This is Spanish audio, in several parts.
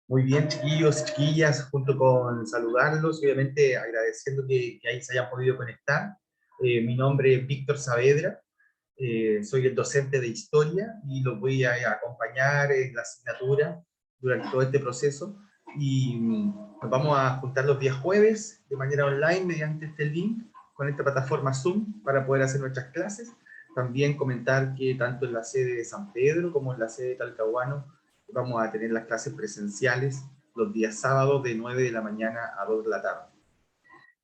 Muy bien, chiquillos, chiquillas, junto con saludarlos, obviamente agradeciendo que ahí se hayan podido conectar. Mi nombre es Víctor Saavedra, soy el docente de Historia y los voy a acompañar en la asignatura durante todo este proceso. Y nos vamos a juntar los días jueves de manera online mediante este link con esta plataforma Zoom para poder hacer nuestras clases. También comentar que tanto en la sede de San Pedro como en la sede de Talcahuano vamos a tener las clases presenciales los días sábados de 9 de la mañana a 2 de la tarde.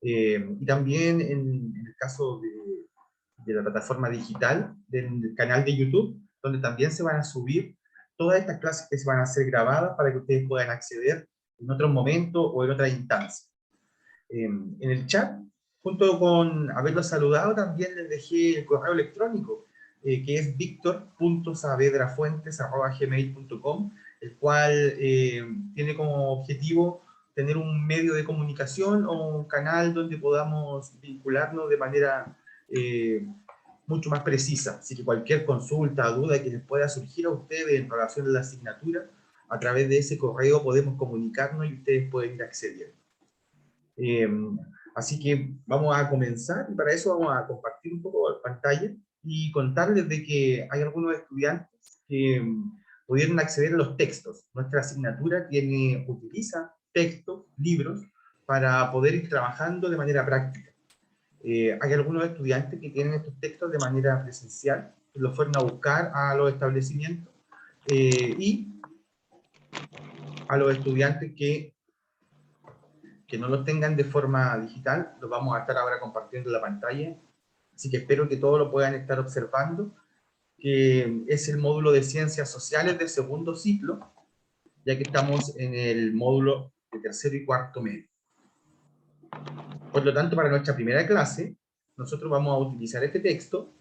Y también en el caso de la plataforma digital, del canal de YouTube, donde también se van a subir todas estas clases que se van a hacer grabadas para que ustedes puedan acceder en otro momento o en otra instancia. En el chat, junto con haberlos saludado, también les dejé el correo electrónico, que es victor.saavedrafuentes@gmail.com, el cual tiene como objetivo tener un medio de comunicación o un canal donde podamos vincularnos de manera mucho más precisa. Así que cualquier consulta o duda que les pueda surgir a ustedes en relación a la asignatura, a través de ese correo podemos comunicarnos y ustedes pueden ir accediendo. Así que vamos a comenzar y para eso vamos a compartir un poco la pantalla y contarles de que hay algunos estudiantes que pudieron acceder a los textos. Nuestra asignatura utiliza textos, libros, para poder ir trabajando de manera práctica. Hay algunos estudiantes que tienen estos textos de manera presencial, que los fueron a buscar a los establecimientos, y a los estudiantes que no los tengan de forma digital, los vamos a estar ahora compartiendo en la pantalla, así que espero que todos lo puedan estar observando, que es el módulo de Ciencias Sociales de segundo ciclo, ya que estamos en el módulo de tercero y cuarto medio. Por lo tanto, para nuestra primera clase, nosotros vamos a utilizar este texto,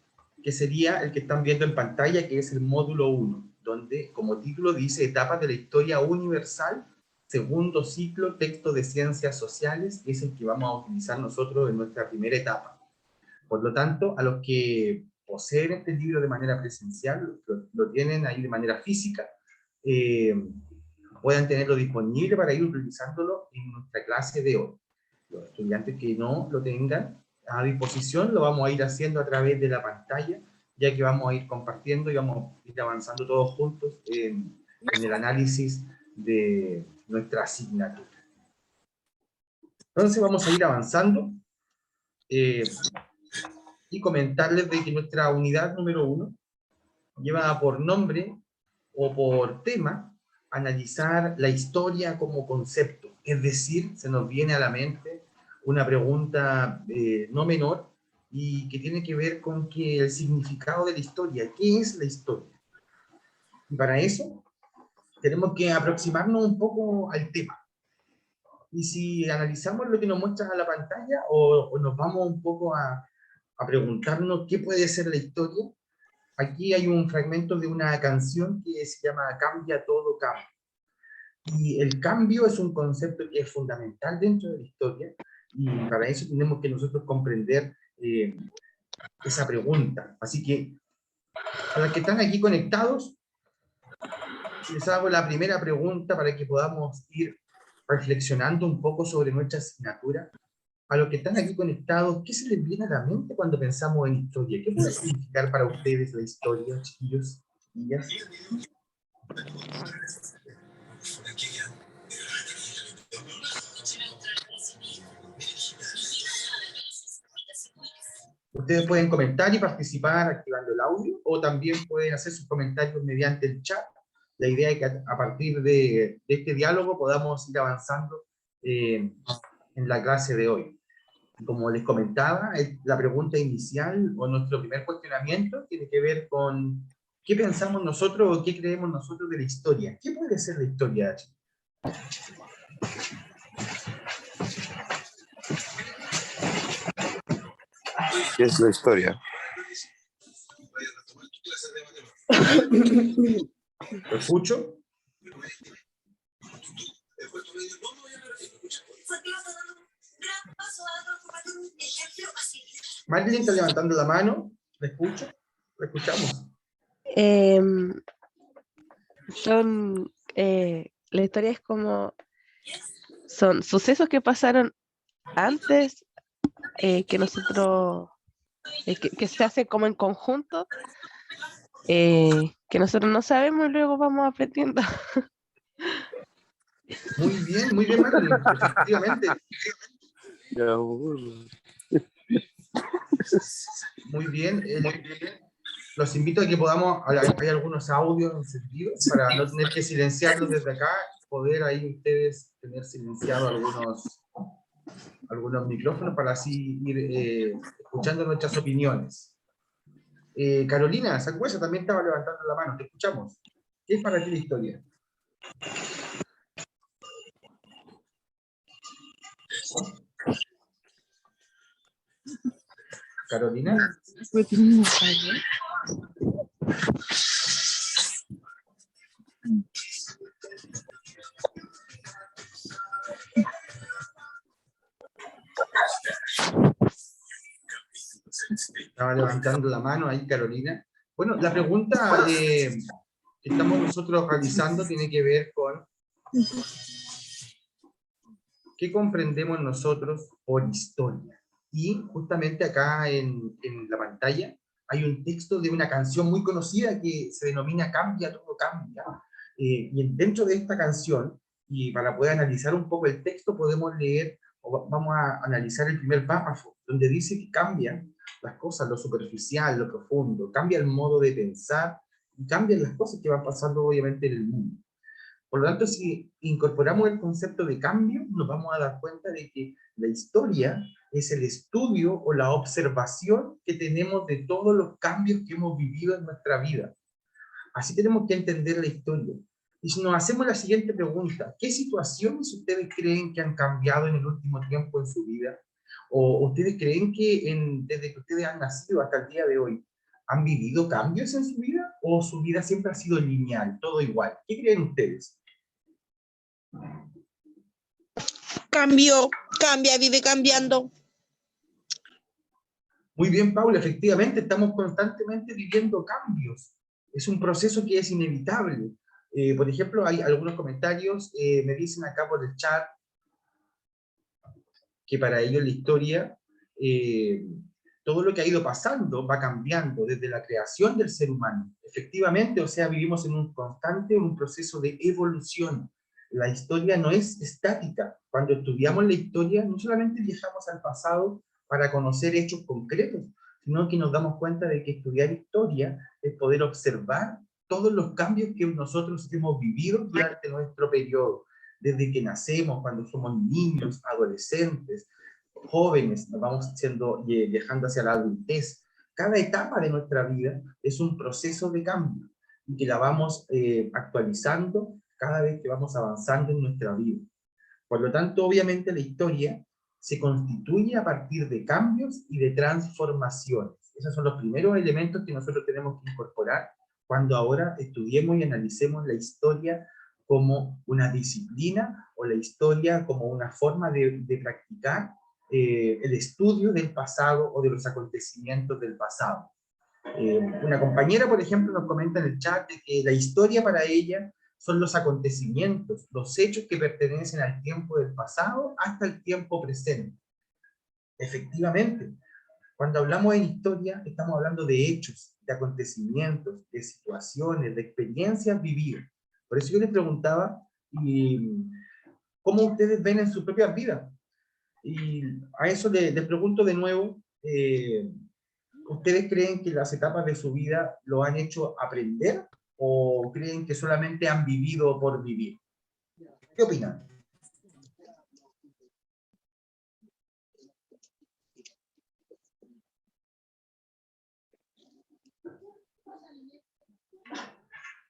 que sería el que están viendo en pantalla, que es el módulo 1, donde como título dice Etapas de la Historia Universal, segundo ciclo, texto de Ciencias Sociales, es el que vamos a utilizar nosotros en nuestra primera etapa. Por lo tanto, a los que poseen este libro de manera presencial, lo tienen ahí de manera física, puedan tenerlo disponible para ir utilizándolo en nuestra clase de hoy. Los estudiantes que no lo tengan a disposición, lo vamos a ir haciendo a través de la pantalla, ya que vamos a ir compartiendo y vamos a ir avanzando todos juntos en el análisis de nuestra asignatura. Entonces vamos a ir avanzando y comentarles de que nuestra unidad número 1 lleva por nombre o por tema analizar la historia como concepto. Es decir, se nos viene a la mente una pregunta no menor y que tiene que ver con que el significado de la historia. ¿Qué es la historia? Y para eso tenemos que aproximarnos un poco al tema. Y si analizamos lo que nos muestra a la pantalla o nos vamos un poco a preguntarnos qué puede ser la historia, aquí hay un fragmento de una canción que se llama Cambia todo cambia. Y el cambio es un concepto que es fundamental dentro de la historia, y para eso tenemos que nosotros comprender esa pregunta. Así que, a los que están aquí conectados, les hago la primera pregunta para que podamos ir reflexionando un poco sobre nuestra asignatura. A los que están aquí conectados, ¿qué se les viene a la mente cuando pensamos en historia? ¿Qué puede significar para ustedes la historia, chiquillos, chiquillas? Ustedes pueden comentar y participar activando el audio, o también pueden hacer sus comentarios mediante el chat. La idea es que a partir de este diálogo podamos ir avanzando en la clase de hoy. Como les comentaba, la pregunta inicial o nuestro primer cuestionamiento tiene que ver con qué pensamos nosotros o qué creemos nosotros de la historia. ¿Qué puede ser la historia? ¿Qué es la historia? ¿Lo escucho? Marilyn está levantando la mano. ¿La escucho? ¿La escuchamos? Son la historia es como, son sucesos que pasaron antes, que nosotros, que se hacen como en conjunto, que nosotros no sabemos y luego vamos aprendiendo. Muy bien, Marilyn, efectivamente. Me aburro. Muy bien. Los invito a que podamos, hay algunos audios encendidos para no tener que silenciarlos desde acá, poder ahí ustedes tener silenciado algunos micrófonos para así ir escuchando nuestras opiniones. Carolina Sangüesa también estaba levantando la mano, te escuchamos. ¿Qué es para ti la historia? Carolina. Estaba levantando la mano ahí, Carolina. Bueno, la pregunta que estamos nosotros realizando tiene que ver con qué comprendemos nosotros por historia. Y justamente acá en la pantalla hay un texto de una canción muy conocida que se denomina Cambia, todo cambia. Y dentro de esta canción, y para poder analizar un poco el texto, podemos leer, o vamos a analizar el primer párrafo, donde dice que cambian las cosas, lo superficial, lo profundo, cambia el modo de pensar, y cambian las cosas que van pasando obviamente en el mundo. Por lo tanto, si incorporamos el concepto de cambio, nos vamos a dar cuenta de que la historia es el estudio o la observación que tenemos de todos los cambios que hemos vivido en nuestra vida. Así tenemos que entender la historia. Y si nos hacemos la siguiente pregunta, ¿qué situaciones ustedes creen que han cambiado en el último tiempo en su vida? ¿O ustedes creen que desde que ustedes han nacido hasta el día de hoy, han vivido cambios en su vida? ¿O su vida siempre ha sido lineal, todo igual? ¿Qué creen ustedes? Cambio, cambia, vive cambiando. Muy bien, Paula, efectivamente estamos constantemente viviendo cambios. Es un proceso que es inevitable. Por ejemplo, hay algunos comentarios, me dicen acá por el chat, que para ellos la historia, todo lo que ha ido pasando va cambiando desde la creación del ser humano. Efectivamente, o sea, vivimos en un proceso de evolución. La historia no es estática. Cuando estudiamos la historia, no solamente viajamos al pasado para conocer hechos concretos, sino que nos damos cuenta de que estudiar historia es poder observar todos los cambios que nosotros hemos vivido durante nuestro periodo, desde que nacemos, cuando somos niños, adolescentes, jóvenes, nos vamos viajando hacia la adultez. Cada etapa de nuestra vida es un proceso de cambio y que la vamos actualizando cada vez que vamos avanzando en nuestra vida. Por lo tanto, obviamente la historia se constituye a partir de cambios y de transformaciones. Esos son los primeros elementos que nosotros tenemos que incorporar cuando ahora estudiemos y analicemos la historia como una disciplina o la historia como una forma de practicar el estudio del pasado o de los acontecimientos del pasado. Una compañera, por ejemplo, nos comenta en el chat de que la historia para ella son los acontecimientos, los hechos que pertenecen al tiempo del pasado hasta el tiempo presente. Efectivamente, cuando hablamos en historia, estamos hablando de hechos, de acontecimientos, de situaciones, de experiencias vividas. Por eso yo les preguntaba, ¿cómo ustedes ven en sus propias vidas? Y a eso les pregunto de nuevo, ¿ustedes creen que las etapas de su vida lo han hecho aprender o creen que solamente han vivido por vivir? ¿Qué opinan?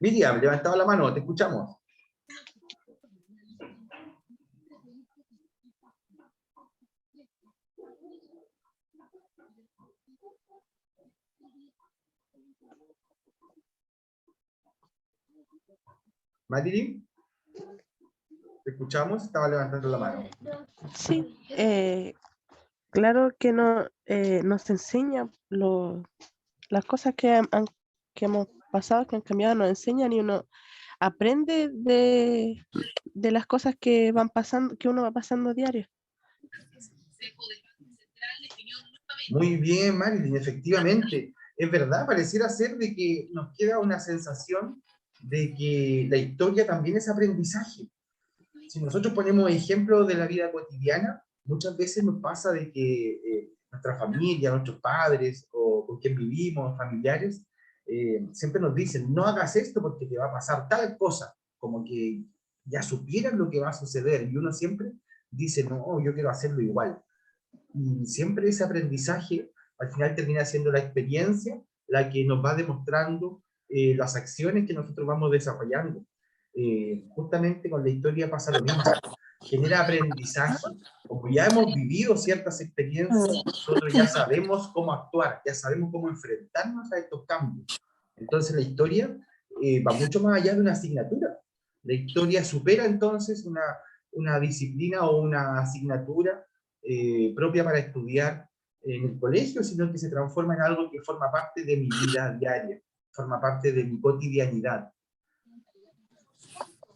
Miriam, levantaba la mano, te escuchamos. Matilín, ¿te escuchamos? Estaba levantando la mano. Sí, claro que no, nos enseña las cosas que hemos pasado, que han cambiado, nos enseñan y uno aprende de las cosas que van pasando, que uno va pasando a diario. Muy bien, Marilyn, efectivamente. Es verdad, pareciera ser de que nos queda una sensación de que la historia también es aprendizaje. Si nosotros ponemos ejemplos de la vida cotidiana, muchas veces nos pasa de que nuestra familia, nuestros padres o con quien vivimos, familiares, siempre nos dicen, no hagas esto porque te va a pasar tal cosa, como que ya supieran lo que va a suceder, y uno siempre dice, no, yo quiero hacerlo igual. Y siempre ese aprendizaje al final termina siendo la experiencia la que nos va demostrando las acciones que nosotros vamos desarrollando. Justamente con la historia pasa lo mismo, genera aprendizaje. Como ya hemos vivido ciertas experiencias, nosotros ya sabemos cómo actuar, ya sabemos cómo enfrentarnos a estos cambios. Entonces la historia va mucho más allá de una asignatura. La historia supera entonces una disciplina o una asignatura propia para estudiar en el colegio, sino que se transforma en algo que forma parte de mi vida diaria, forma parte de mi cotidianidad.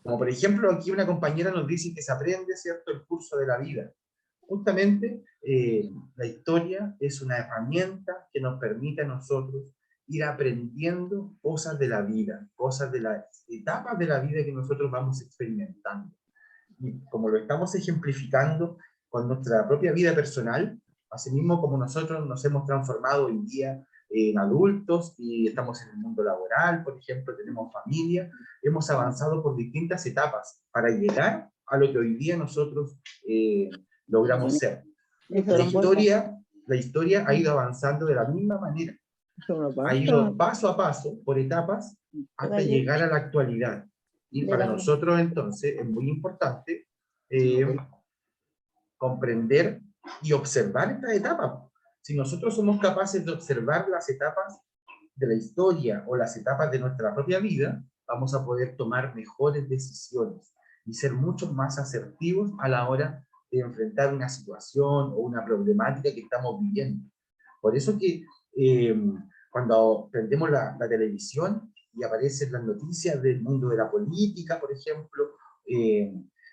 Como por ejemplo, aquí una compañera nos dice que se aprende, ¿cierto?, el curso de la vida. Justamente, la historia es una herramienta que nos permite a nosotros ir aprendiendo cosas de la vida, cosas de las etapas de la vida que nosotros vamos experimentando. Y como lo estamos ejemplificando con nuestra propia vida personal, asimismo como nosotros nos hemos transformado hoy día en adultos y estamos en el mundo laboral, por ejemplo, tenemos familia, hemos avanzado por distintas etapas para llegar a lo que hoy día nosotros logramos ser. La historia ha ido avanzando de la misma manera, ha ido paso a paso, por etapas, hasta llegar a la actualidad. Y para nosotros entonces es muy importante comprender y observar estas etapas. Si nosotros somos capaces de observar las etapas de la historia o las etapas de nuestra propia vida, vamos a poder tomar mejores decisiones y ser mucho más asertivos a la hora de enfrentar una situación o una problemática que estamos viviendo. Por eso que cuando prendemos la televisión y aparecen las noticias del mundo de la política, por ejemplo,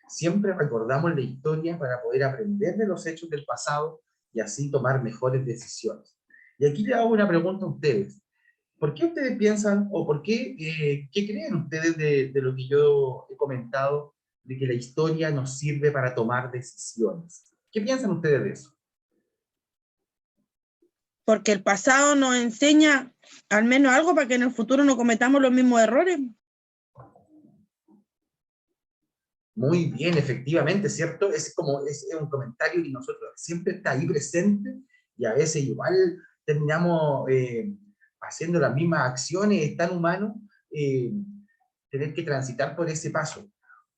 siempre recordamos la historia para poder aprender de los hechos del pasado y así tomar mejores decisiones. Y aquí le hago una pregunta a ustedes. ¿Por qué ustedes piensan, o por qué, qué creen ustedes de lo que yo he comentado, de que la historia nos sirve para tomar decisiones? ¿Qué piensan ustedes de eso? Porque el pasado nos enseña al menos algo para que en el futuro no cometamos los mismos errores. Muy bien, efectivamente, ¿cierto? Es un comentario que nosotros siempre está ahí presente y a veces igual terminamos haciendo las mismas acciones, es tan humano tener que transitar por ese paso.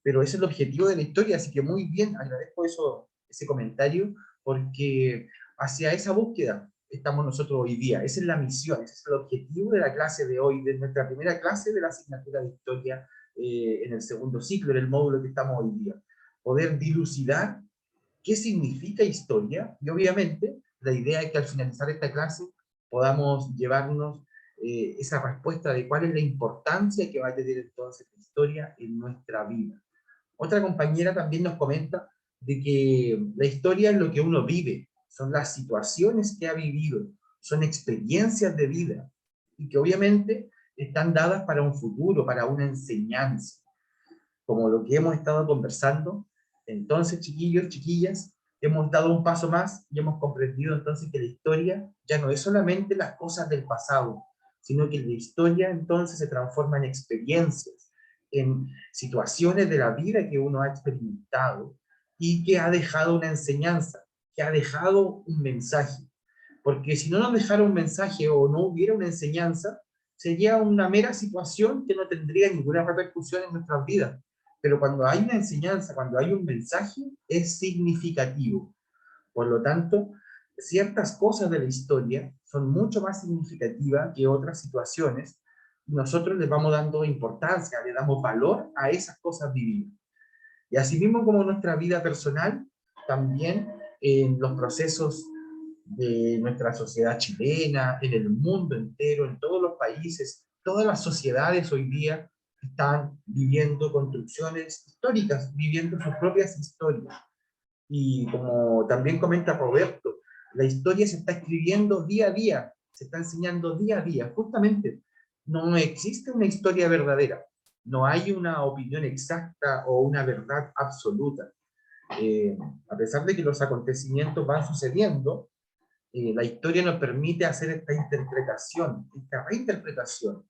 Pero ese es el objetivo de la historia, así que muy bien, agradezco ese comentario, porque hacia esa búsqueda estamos nosotros hoy día. Esa es la misión, ese es el objetivo de la clase de hoy, de nuestra primera clase de la asignatura de historia en el segundo ciclo, en el módulo que estamos hoy día. Poder dilucidar qué significa historia, y obviamente la idea es que al finalizar esta clase podamos llevarnos esa respuesta de cuál es la importancia que va a tener entonces la historia en nuestra vida. Otra compañera también nos comenta de que la historia es lo que uno vive, son las situaciones que ha vivido, son experiencias de vida, y que obviamente están dadas para un futuro, para una enseñanza. Como lo que hemos estado conversando, entonces, chiquillos, chiquillas, hemos dado un paso más y hemos comprendido entonces que la historia ya no es solamente las cosas del pasado, sino que la historia entonces se transforma en experiencias, en situaciones de la vida que uno ha experimentado y que ha dejado una enseñanza, que ha dejado un mensaje. Porque si no nos dejara un mensaje o no hubiera una enseñanza, sería una mera situación que no tendría ninguna repercusión en nuestras vidas. Pero cuando hay una enseñanza, cuando hay un mensaje, es significativo. Por lo tanto, ciertas cosas de la historia son mucho más significativas que otras situaciones. Nosotros les vamos dando importancia, le damos valor a esas cosas vividas. Y asimismo como en nuestra vida personal, también en los procesos de nuestra sociedad chilena, en el mundo entero, en todos los países, todas las sociedades hoy día están viviendo construcciones históricas, viviendo sus propias historias. Y como también comenta Roberto, la historia se está escribiendo día a día, se está enseñando día a día. Justamente, no existe una historia verdadera, no hay una opinión exacta o una verdad absoluta. A pesar de que los acontecimientos van sucediendo, la historia nos permite hacer esta interpretación, esta reinterpretación,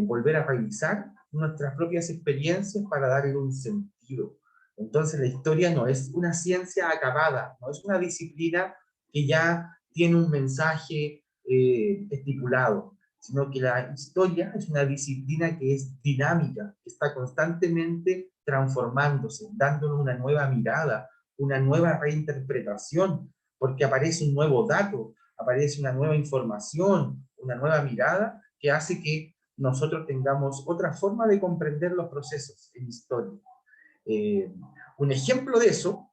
volver a revisar nuestras propias experiencias para darle un sentido. Entonces la historia no es una ciencia acabada, no es una disciplina que ya tiene un mensaje estipulado, sino que la historia es una disciplina que es dinámica, que está constantemente transformándose, dándonos una nueva mirada, una nueva reinterpretación, porque aparece un nuevo dato, aparece una nueva información, una nueva mirada, que hace que nosotros tengamos otra forma de comprender los procesos en historia. Un ejemplo de eso,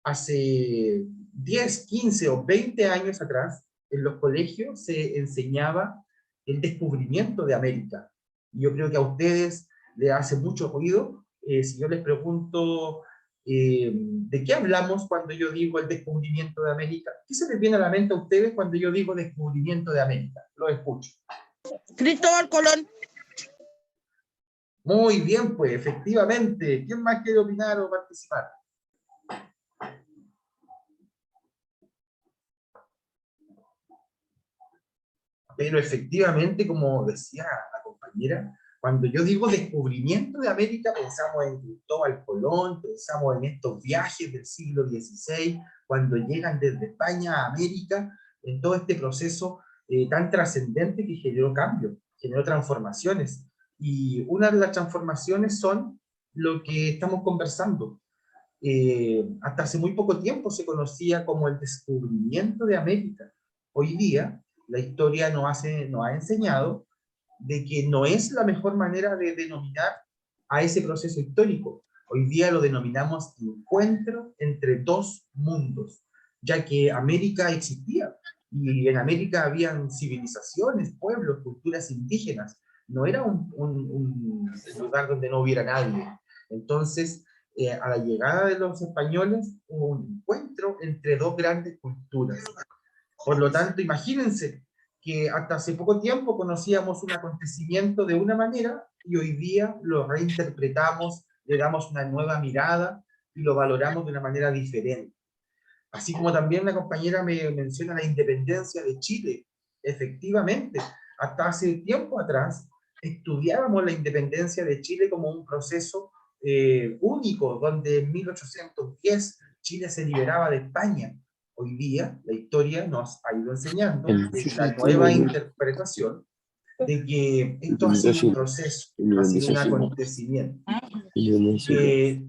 hace 10, 15 o 20 años atrás, en los colegios se enseñaba el descubrimiento de América. Y yo creo que a ustedes les hace mucho ruido. Si yo les pregunto, ¿de qué hablamos cuando yo digo el descubrimiento de América? ¿Qué se les viene a la mente a ustedes cuando yo digo descubrimiento de América? Lo escucho. Cristóbal Colón. Muy bien, pues, efectivamente. ¿Quién más quiere opinar o participar? Pero efectivamente, como decía la compañera, cuando yo digo descubrimiento de América, pensamos en Cristóbal Colón, pensamos en estos viajes del siglo XVI, cuando llegan desde España a América, en todo este proceso tan trascendente que generó cambios, generó transformaciones. Y una de las transformaciones son lo que estamos conversando. Hasta hace muy poco tiempo se conocía como el descubrimiento de América. Hoy día, la historia nos ha enseñado de que no es la mejor manera de denominar a ese proceso histórico. Hoy día lo denominamos encuentro entre dos mundos, ya que América existía, y en América habían civilizaciones, pueblos, culturas indígenas. No era un lugar donde no hubiera nadie. Entonces, a la llegada de los españoles, hubo un encuentro entre dos grandes culturas. Por lo tanto, imagínense que hasta hace poco tiempo conocíamos un acontecimiento de una manera y hoy día lo reinterpretamos, le damos una nueva mirada y lo valoramos de una manera diferente. Así como también la compañera me menciona la independencia de Chile. Efectivamente, hasta hace tiempo atrás estudiábamos la independencia de Chile como un proceso único, donde en 1810 Chile se liberaba de España. Hoy día la historia nos ha ido enseñando la nueva interpretación de que esto ha sido un proceso, ha sido un acontecimiento. Que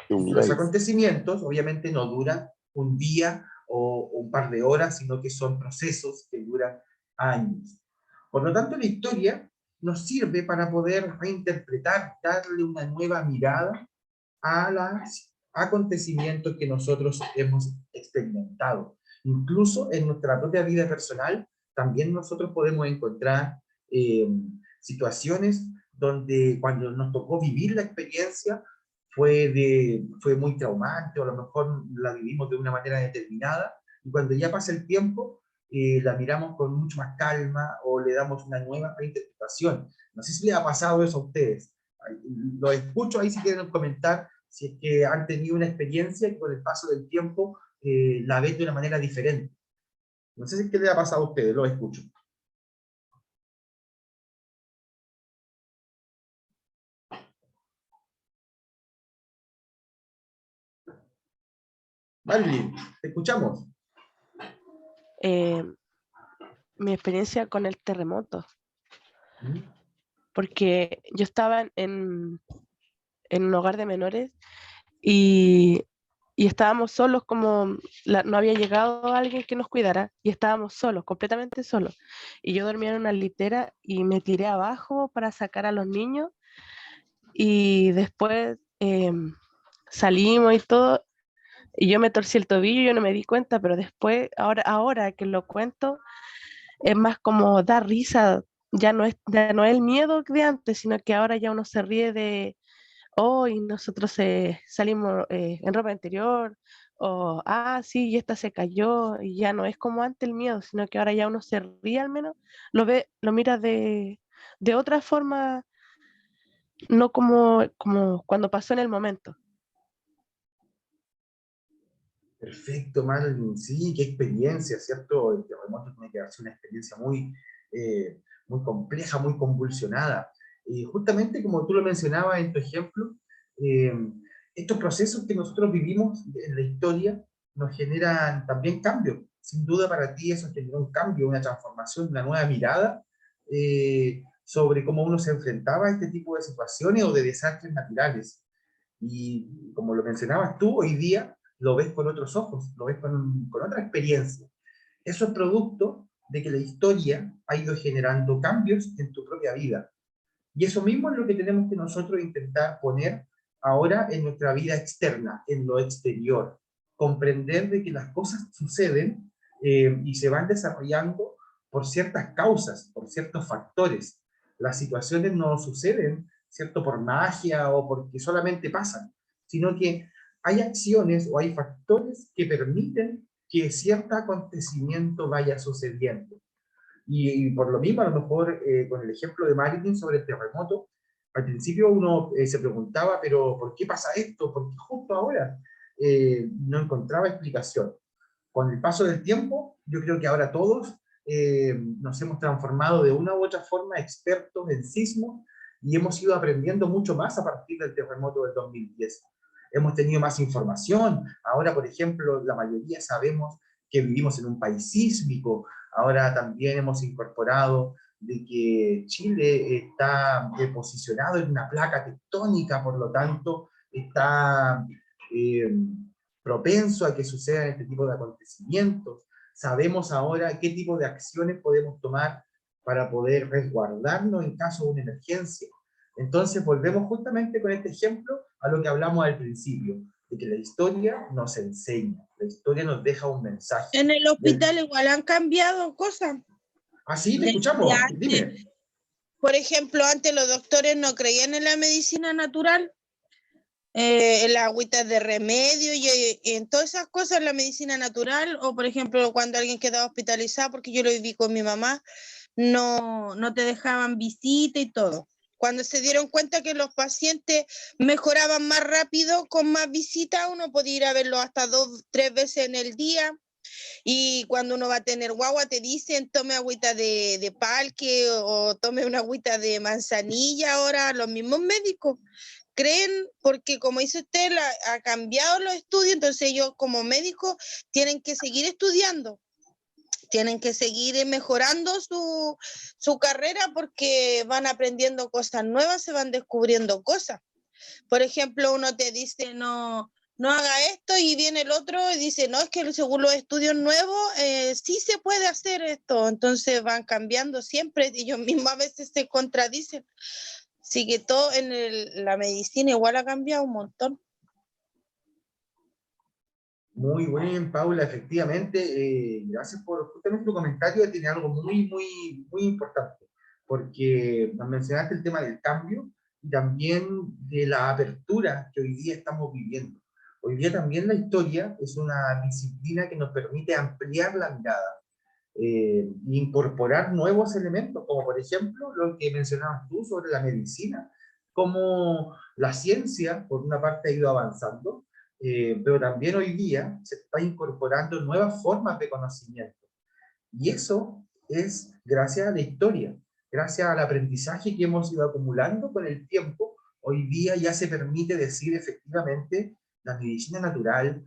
los acontecimientos obviamente no duran un día o un par de horas, sino que son procesos que duran años. Por lo tanto, la historia nos sirve para poder reinterpretar, darle una nueva mirada a los acontecimientos que nosotros hemos experimentado. Incluso en nuestra propia vida personal, también nosotros podemos encontrar situaciones donde cuando nos tocó vivir la experiencia fue muy traumante, o a lo mejor la vivimos de una manera determinada, y cuando ya pasa el tiempo, la miramos con mucho más calma o le damos una nueva reinterpretación. No sé si les ha pasado eso a ustedes. Lo escucho ahí si quieren comentar si es que han tenido una experiencia que con el paso del tiempo la ven de una manera diferente. No sé si es que les ha pasado a ustedes, lo escucho. Marilyn, te escuchamos. Mi experiencia con el terremoto. Porque yo estaba en un hogar de menores y estábamos solos, como no había llegado alguien que nos cuidara, y estábamos solos, completamente solos. Y yo dormía en una litera y me tiré abajo para sacar a los niños, y después salimos y todo, y yo me torcí el tobillo y yo no me di cuenta, pero después, ahora que lo cuento, es más como da risa ya no es el miedo de antes, sino que ahora ya uno se ríe de, oh, y nosotros salimos en ropa interior, o, ah, sí, y esta se cayó, y ya no es como antes el miedo, sino que ahora ya uno se ríe al menos, lo ve, lo mira de otra forma, no como cuando pasó en el momento. Perfecto, Marlene. Sí, qué experiencia, ¿cierto? El terremoto tiene que haber sido una experiencia muy compleja, muy convulsionada. Justamente como tú lo mencionabas en tu ejemplo, eh, estos procesos que nosotros vivimos en la historia nos generan también cambios. Sin duda para ti eso generó un cambio, una transformación, una nueva mirada sobre cómo uno se enfrentaba a este tipo de situaciones o de desastres naturales. Y como lo mencionabas tú, hoy día lo ves con otros ojos, lo ves con otra experiencia. Eso es producto de que la historia ha ido generando cambios en tu propia vida. Y eso mismo es lo que tenemos que nosotros intentar poner ahora en nuestra vida externa, en lo exterior. Comprender de que las cosas suceden y se van desarrollando por ciertas causas, por ciertos factores. Las situaciones no suceden, ¿cierto?, por magia o porque solamente pasan, sino que hay acciones o hay factores que permiten que cierto acontecimiento vaya sucediendo. Y por lo mismo, a lo mejor, con el ejemplo de Marilyn sobre el terremoto, al principio uno se preguntaba, pero ¿por qué pasa esto? ¿Por qué justo ahora? No encontraba explicación. Con el paso del tiempo, yo creo que ahora todos nos hemos transformado de una u otra forma expertos en sismos y hemos ido aprendiendo mucho más a partir del terremoto del 2010. Hemos tenido más información. Ahora, por ejemplo, la mayoría sabemos que vivimos en un país sísmico. Ahora también hemos incorporado de que Chile está posicionado en una placa tectónica, por lo tanto, está eh, propenso a que sucedan este tipo de acontecimientos. Sabemos ahora qué tipo de acciones podemos tomar para poder resguardarnos en caso de una emergencia. Entonces volvemos justamente con este ejemplo a lo que hablamos al principio, de que la historia nos enseña, la historia nos deja un mensaje. En el hospital igual han cambiado cosas. Ah, sí, te De escuchamos, antes. dime. Por ejemplo, antes los doctores no creían en la medicina natural, en las agüitas de remedio y en todas esas cosas, la medicina natural, o por ejemplo, cuando alguien quedaba hospitalizado, porque yo lo viví con mi mamá, no te dejaban visita y todo. Cuando se dieron cuenta que los pacientes mejoraban más rápido con más visitas, uno podía ir a verlo hasta 2, 3 veces en el día. Y cuando uno va a tener guagua, te dicen tome agüita de palque o tome una agüita de manzanilla. Ahora los mismos médicos creen, porque como dice usted, ha cambiado los estudios, entonces ellos como médicos tienen que seguir estudiando, tienen que seguir mejorando su carrera porque van aprendiendo cosas nuevas, se van descubriendo cosas. Por ejemplo, uno te dice no haga esto y viene el otro y dice, no, es que según los estudios nuevos sí se puede hacer esto. Entonces van cambiando siempre, ellos mismos a veces se contradicen. Así que todo en la medicina igual ha cambiado un montón. Muy bien, Paula, efectivamente, gracias por justamente tu comentario, tiene algo muy importante, porque nos mencionaste el tema del cambio y también de la apertura que hoy día estamos viviendo. Hoy día también la historia es una disciplina que nos permite ampliar la mirada, incorporar nuevos elementos, como por ejemplo lo que mencionabas tú sobre la medicina, cómo la ciencia, por una parte, ha ido avanzando, pero también hoy día se está incorporando nuevas formas de conocimiento. Y eso es gracias a la historia, gracias al aprendizaje que hemos ido acumulando con el tiempo. Hoy día ya se permite decir efectivamente la medicina natural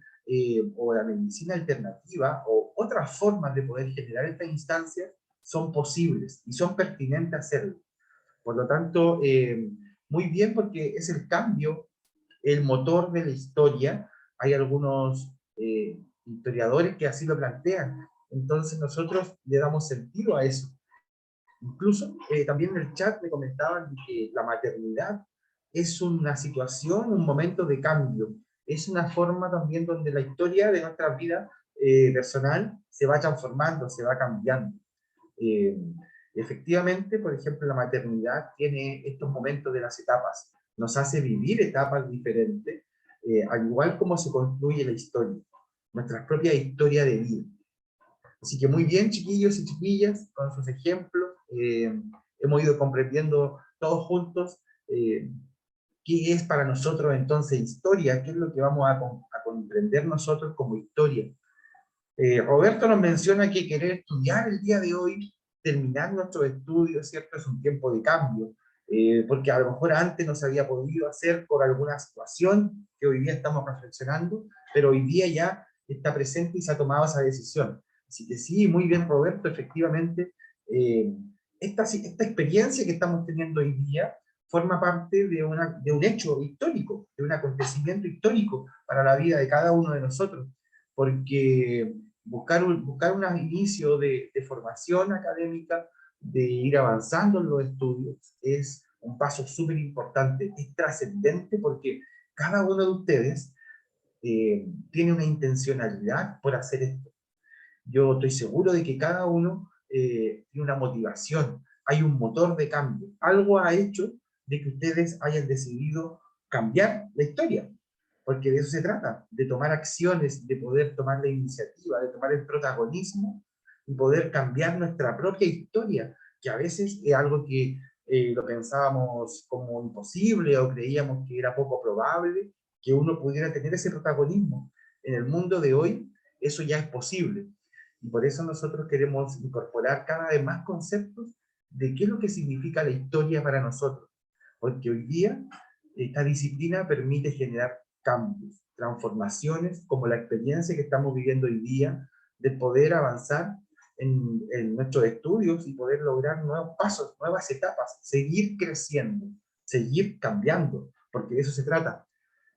o la medicina alternativa o otras formas de poder generar estas instancias son posibles y son pertinentes hacerlo. Por lo tanto, muy bien porque es el cambio el motor de la historia. Hay algunos historiadores que así lo plantean. Entonces nosotros le damos sentido a eso. Incluso también en el chat me comentaban que la maternidad es una situación, un momento de cambio. Es una forma también donde la historia de nuestra vida personal se va transformando, se va cambiando. Eh, Efectivamente, por ejemplo, la maternidad tiene estos momentos de las etapas, nos hace vivir etapas diferentes, al igual como se construye la historia, nuestra propia historia de vida. Así que muy bien, chiquillos y chiquillas, con sus ejemplos, hemos ido comprendiendo todos juntos qué es para nosotros entonces historia, qué es lo que vamos a comprender nosotros como historia. Roberto nos menciona que querer estudiar el día de hoy, terminar nuestros estudios, ¿cierto? Es un tiempo de cambio, porque a lo mejor antes no se había podido hacer por alguna situación que hoy día estamos reflexionando, pero hoy día ya está presente y se ha tomado esa decisión. Así que sí, muy bien, Roberto, efectivamente, esta experiencia que estamos teniendo hoy día forma parte de un hecho histórico, de un acontecimiento histórico para la vida de cada uno de nosotros, porque buscar un inicio de formación académica, de ir avanzando en los estudios, es un paso súper importante, es trascendente porque cada uno de ustedes tiene una intencionalidad por hacer esto. Yo estoy seguro de que cada uno tiene una motivación, hay un motor de cambio, algo ha hecho de que ustedes hayan decidido cambiar la historia, porque de eso se trata, de tomar acciones, de poder tomar la iniciativa, de tomar el protagonismo y poder cambiar nuestra propia historia, que a veces es algo que lo pensábamos como imposible o creíamos que era poco probable, que uno pudiera tener ese protagonismo. En el mundo de hoy eso ya es posible. Y por eso nosotros queremos incorporar cada vez más conceptos de qué es lo que significa la historia para nosotros. Porque hoy día esta disciplina permite generar cambios, transformaciones, como la experiencia que estamos viviendo hoy día, de poder avanzar en nuestros estudios y poder lograr nuevos pasos, nuevas etapas, seguir creciendo, seguir cambiando, porque de eso se trata.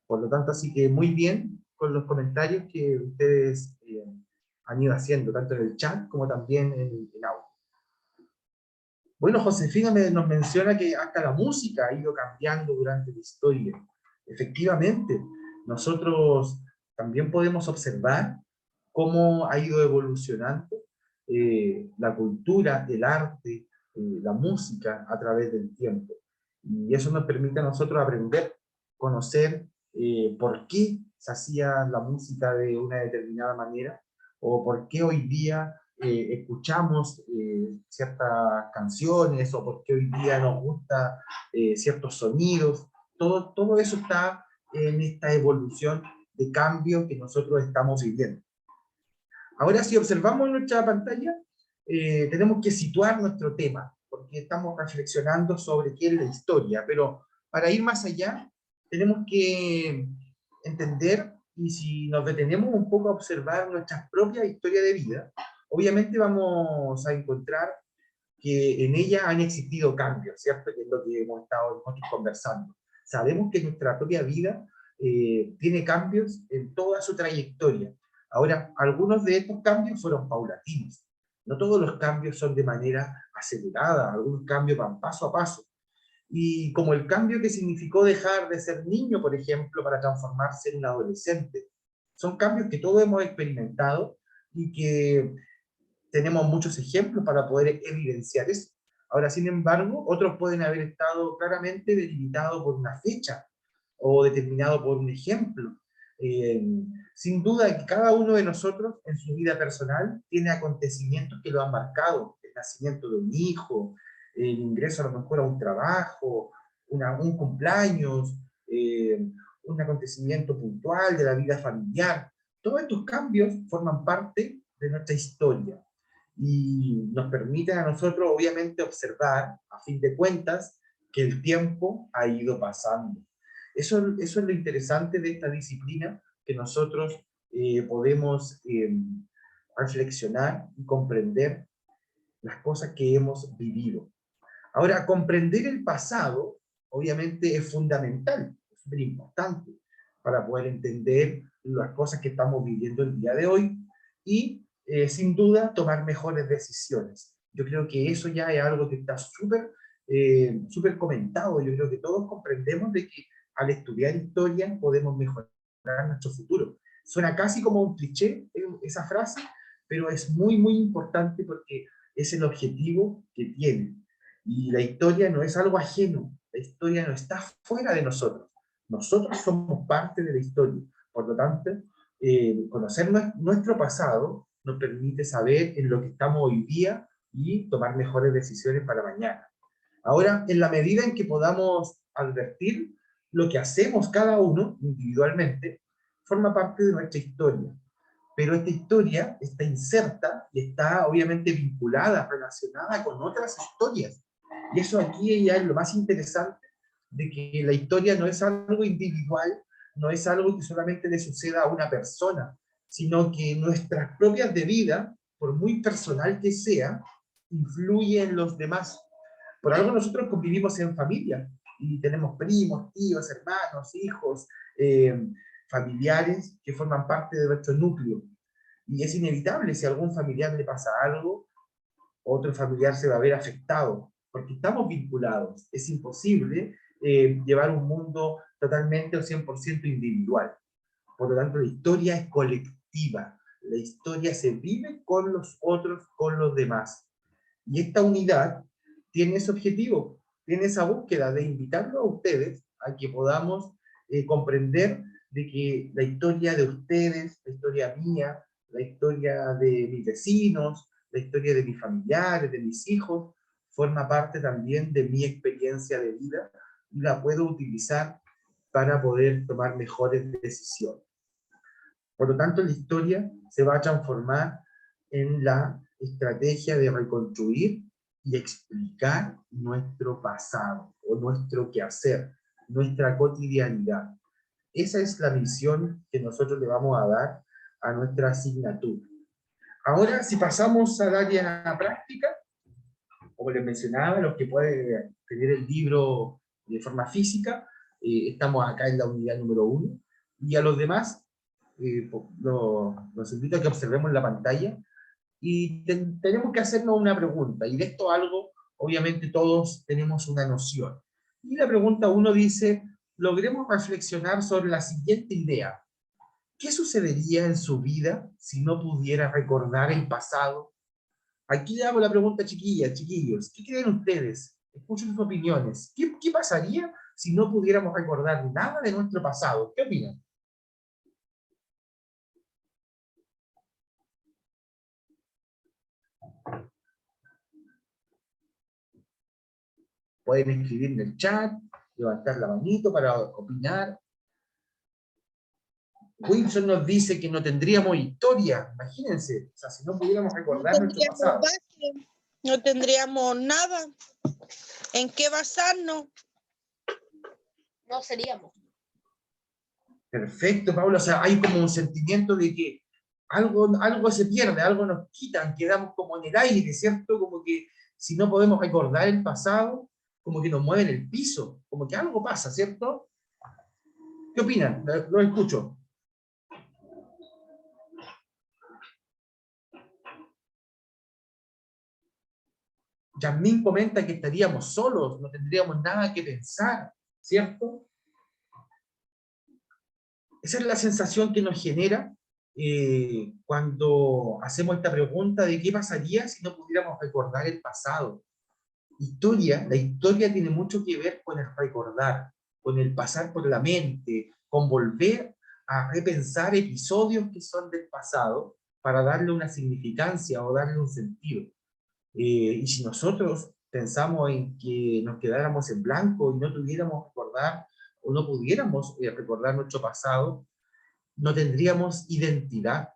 Por lo tanto, así que muy bien con los comentarios que ustedes han ido haciendo, tanto en el chat como también en audio. Bueno, Josefina nos menciona que hasta la música ha ido cambiando durante la historia. Efectivamente, nosotros también podemos observar cómo ha ido evolucionando la cultura, el arte, la música a través del tiempo. Y eso nos permite a nosotros aprender, conocer por qué se hacía la música de una determinada manera, o por qué hoy día escuchamos ciertas canciones, o por qué hoy día nos gustan ciertos sonidos. Todo eso está en esta evolución de cambio que nosotros estamos viviendo. Ahora, si observamos nuestra pantalla, tenemos que situar nuestro tema, porque estamos reflexionando sobre qué es la historia, pero para ir más allá, tenemos que entender, y si nos detenemos un poco a observar nuestra propia historia de vida, obviamente vamos a encontrar que en ella han existido cambios, ¿cierto? Que es lo que hemos estado nosotros conversando. Sabemos que nuestra propia vida tiene cambios en toda su trayectoria. Ahora, algunos de estos cambios fueron paulatinos. No todos los cambios son de manera acelerada, algunos cambios van paso a paso. Y como el cambio que significó dejar de ser niño, por ejemplo, para transformarse en un adolescente. Son cambios que todos hemos experimentado y que tenemos muchos ejemplos para poder evidenciar eso. Ahora, sin embargo, otros pueden haber estado claramente delimitados por una fecha o determinado por un ejemplo. Sin duda que cada uno de nosotros en su vida personal tiene acontecimientos que lo han marcado: el nacimiento de un hijo, el ingreso a lo mejor a un trabajo, un cumpleaños, un acontecimiento puntual de la vida familiar. Todos estos cambios forman parte de nuestra historia y nos permiten a nosotros obviamente observar, a fin de cuentas, que el tiempo ha ido pasando. Eso es lo interesante de esta disciplina, que nosotros podemos reflexionar y comprender las cosas que hemos vivido. Ahora, comprender el pasado, obviamente, es fundamental, es súper importante, para poder entender las cosas que estamos viviendo el día de hoy y, sin duda, tomar mejores decisiones. Yo creo que eso ya es algo que está súper comentado. Yo creo que todos comprendemos de que al estudiar historia podemos mejorar nuestro futuro. Suena casi como un cliché esa frase, pero es muy, muy importante porque es el objetivo que tiene. Y la historia no es algo ajeno, la historia no está fuera de nosotros. Nosotros somos parte de la historia. Por lo tanto, conocer nuestro pasado nos permite saber en lo que estamos hoy día y tomar mejores decisiones para mañana. Ahora, en la medida en que podamos advertir lo que hacemos cada uno individualmente, forma parte de nuestra historia. Pero esta historia está inserta y está obviamente vinculada, relacionada con otras historias. Y eso aquí ya es lo más interesante, de que la historia no es algo individual, no es algo que solamente le suceda a una persona, sino que nuestras propias de vida, por muy personal que sea, influye en los demás. Por algo nosotros convivimos en familia, y tenemos primos, tíos, hermanos, hijos, familiares que forman parte de nuestro núcleo. Y es inevitable, si a algún familiar le pasa algo, otro familiar se va a ver afectado, porque estamos vinculados. Es imposible llevar un mundo totalmente o 100% individual. Por lo tanto, la historia es colectiva. La historia se vive con los otros, con los demás. Y esta unidad tiene ese objetivo, tiene esa búsqueda de invitarlo a ustedes a que podamos comprender de que la historia de ustedes, la historia mía, la historia de mis vecinos, la historia de mis familiares, de mis hijos, forma parte también de mi experiencia de vida y la puedo utilizar para poder tomar mejores decisiones. Por lo tanto, la historia se va a transformar en la estrategia de reconstruir y explicar nuestro pasado, o nuestro quehacer, nuestra cotidianidad. Esa es la misión que nosotros le vamos a dar a nuestra asignatura. Ahora, si pasamos al área práctica, como les mencionaba, los que pueden tener el libro de forma física, estamos acá en la unidad número 1, y a los demás, los invito a que observemos la pantalla, y tenemos que hacernos una pregunta, y de esto algo, obviamente todos tenemos una noción. Y la pregunta 1 dice, logremos reflexionar sobre la siguiente idea. ¿Qué sucedería en su vida si no pudiera recordar el pasado? Aquí le hago la pregunta, chiquillas, chiquillos, ¿qué creen ustedes? Escuchen sus opiniones. ¿Qué pasaría si no pudiéramos recordar nada de nuestro pasado? ¿Qué opinan? Pueden escribir en el chat, levantar la manito para opinar. Wilson nos dice que no tendríamos historia, imagínense, o sea, si no pudiéramos recordar nuestro pasado. Base, no tendríamos nada en qué basarnos. No seríamos. Perfecto, Paula, o sea, hay como un sentimiento de que algo se pierde, algo nos quitan, quedamos como en el aire, ¿cierto? Como que si no podemos recordar el pasado, como que nos mueven el piso, como que algo pasa, ¿cierto? ¿Qué opinan? Lo escucho. Yasmín comenta que estaríamos solos, no tendríamos nada que pensar, ¿cierto? Esa es la sensación que nos genera cuando hacemos esta pregunta de qué pasaría si no pudiéramos recordar el pasado. La historia tiene mucho que ver con el recordar, con el pasar por la mente, con volver a repensar episodios que son del pasado para darle una significancia o darle un sentido. Y si nosotros pensamos en que nos quedáramos en blanco y no tuviéramos recordar o no pudiéramos recordar nuestro pasado, no tendríamos identidad,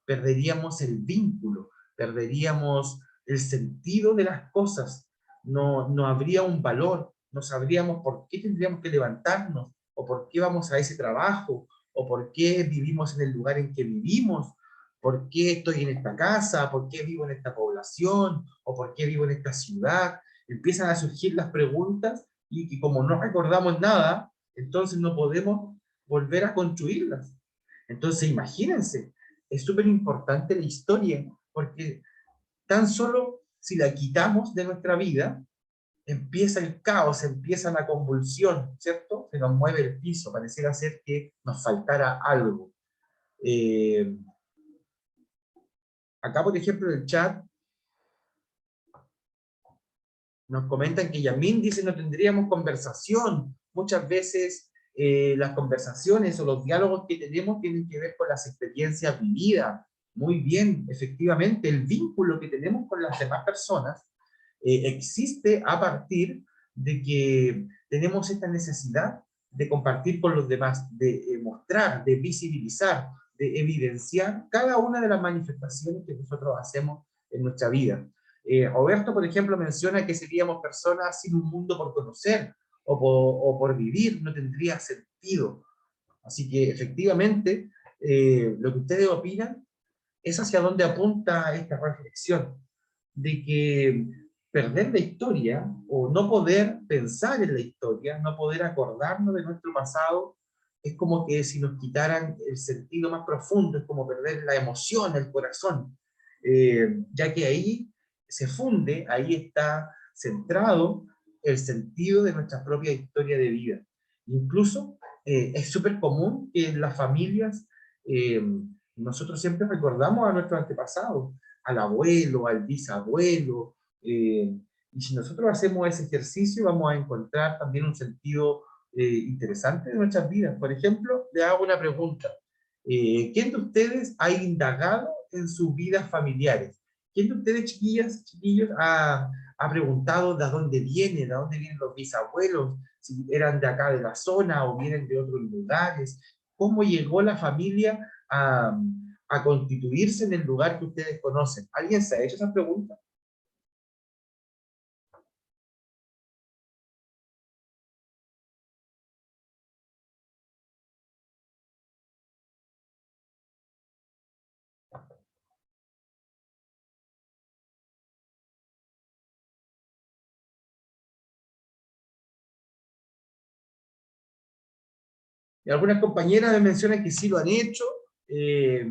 perderíamos el vínculo, perderíamos el sentido de las cosas, no habría un valor, no sabríamos por qué tendríamos que levantarnos, o por qué vamos a ese trabajo, o por qué vivimos en el lugar en que vivimos, por qué estoy en esta casa, por qué vivo en esta población, o por qué vivo en esta ciudad. Empiezan a surgir las preguntas, y como no recordamos nada, entonces no podemos volver a construirlas. Entonces imagínense, es súper importante la historia, porque tan solo si la quitamos de nuestra vida, empieza el caos, empieza la convulsión, ¿cierto? Se nos mueve el piso, pareciera ser que nos faltara algo. Acá, por ejemplo, en el chat, Nos comentan que Yamin dice no tendríamos conversación. Muchas veces las conversaciones o los diálogos que tenemos tienen que ver con las experiencias vividas. Muy bien, efectivamente, el vínculo que tenemos con las demás personas existe a partir de que tenemos esta necesidad de compartir con los demás, de mostrar, de visibilizar, de evidenciar cada una de las manifestaciones que nosotros hacemos en nuestra vida. Roberto, por ejemplo, menciona que seríamos personas sin un mundo por conocer o por vivir, no tendría sentido. Así que, efectivamente, lo que ustedes opinan es hacia dónde apunta esta reflexión, de que perder la historia, o no poder pensar en la historia, no poder acordarnos de nuestro pasado, es como que si nos quitaran el sentido más profundo, es como perder la emoción, el corazón, ya que ahí se funde, ahí está centrado el sentido de nuestra propia historia de vida. Incluso es súper común que en las familias nosotros siempre recordamos a nuestros antepasados, al abuelo, al bisabuelo, y si nosotros hacemos ese ejercicio vamos a encontrar también un sentido interesante de nuestras vidas. Por ejemplo, le hago una pregunta. ¿Quién de ustedes ha indagado en sus vidas familiares? ¿Quién de ustedes, chiquillas, chiquillos, ha preguntado de dónde vienen los bisabuelos? Si eran de acá de la zona o vienen de otros lugares. ¿Cómo llegó la familia a constituirse en el lugar que ustedes conocen? ¿Alguien se ha hecho esa pregunta? Y algunas compañeras me mencionan que sí lo han hecho, que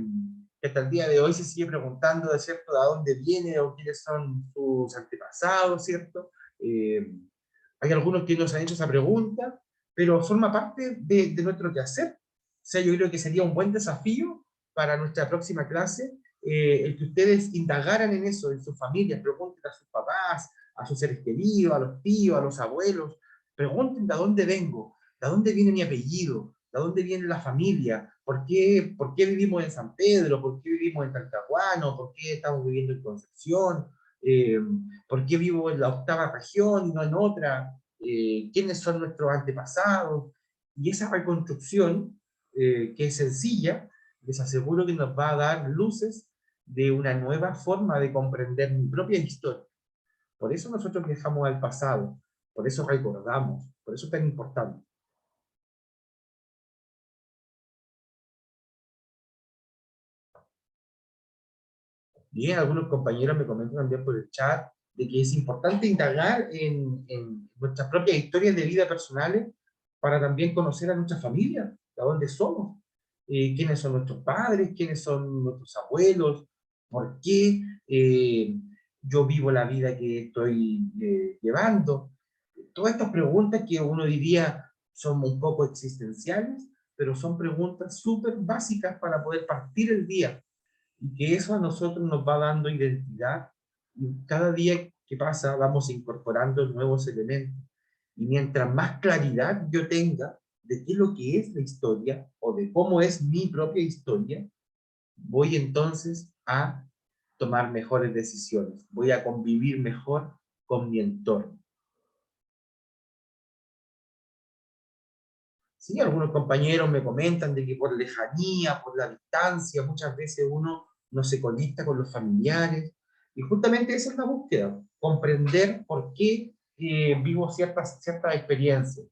hasta el día de hoy se sigue preguntando, de cierto, de dónde viene o quiénes son sus antepasados, ¿cierto? Hay algunos que nos han hecho esa pregunta, pero forma parte de nuestro quehacer. O sea, yo creo que sería un buen desafío para nuestra próxima clase, el que ustedes indagaran en eso, en sus familias, pregunten a sus papás, a sus seres queridos, a los tíos, a los abuelos, pregunten de dónde vengo, de dónde viene mi apellido, de dónde viene la familia, por qué vivimos en San Pedro, por qué vivimos en Talcahuano, por qué estamos viviendo en Concepción, por qué vivo en la 8ª región y no en otra, quiénes son nuestros antepasados, y esa reconstrucción, que es sencilla, les aseguro que nos va a dar luces de una nueva forma de comprender mi propia historia. Por eso nosotros viajamos al pasado, por eso recordamos, por eso es tan importante. Bien, algunos compañeros me comentan también por el chat de que es importante indagar en nuestras propias historias de vida personales para también conocer a nuestra familia, de dónde somos, quiénes son nuestros padres, quiénes son nuestros abuelos, por qué yo vivo la vida que estoy llevando. Todas estas preguntas que uno diría son un poco existenciales, pero son preguntas súper básicas para poder partir el día, y que eso a nosotros nos va dando identidad, y cada día que pasa vamos incorporando nuevos elementos, y mientras más claridad yo tenga de qué es lo que es la historia, o de cómo es mi propia historia, voy entonces a tomar mejores decisiones, voy a convivir mejor con mi entorno. Sí, algunos compañeros me comentan de que por lejanía, por la distancia, muchas veces uno no se conecta con los familiares, y justamente esa es la búsqueda, comprender por qué vivo ciertas experiencias.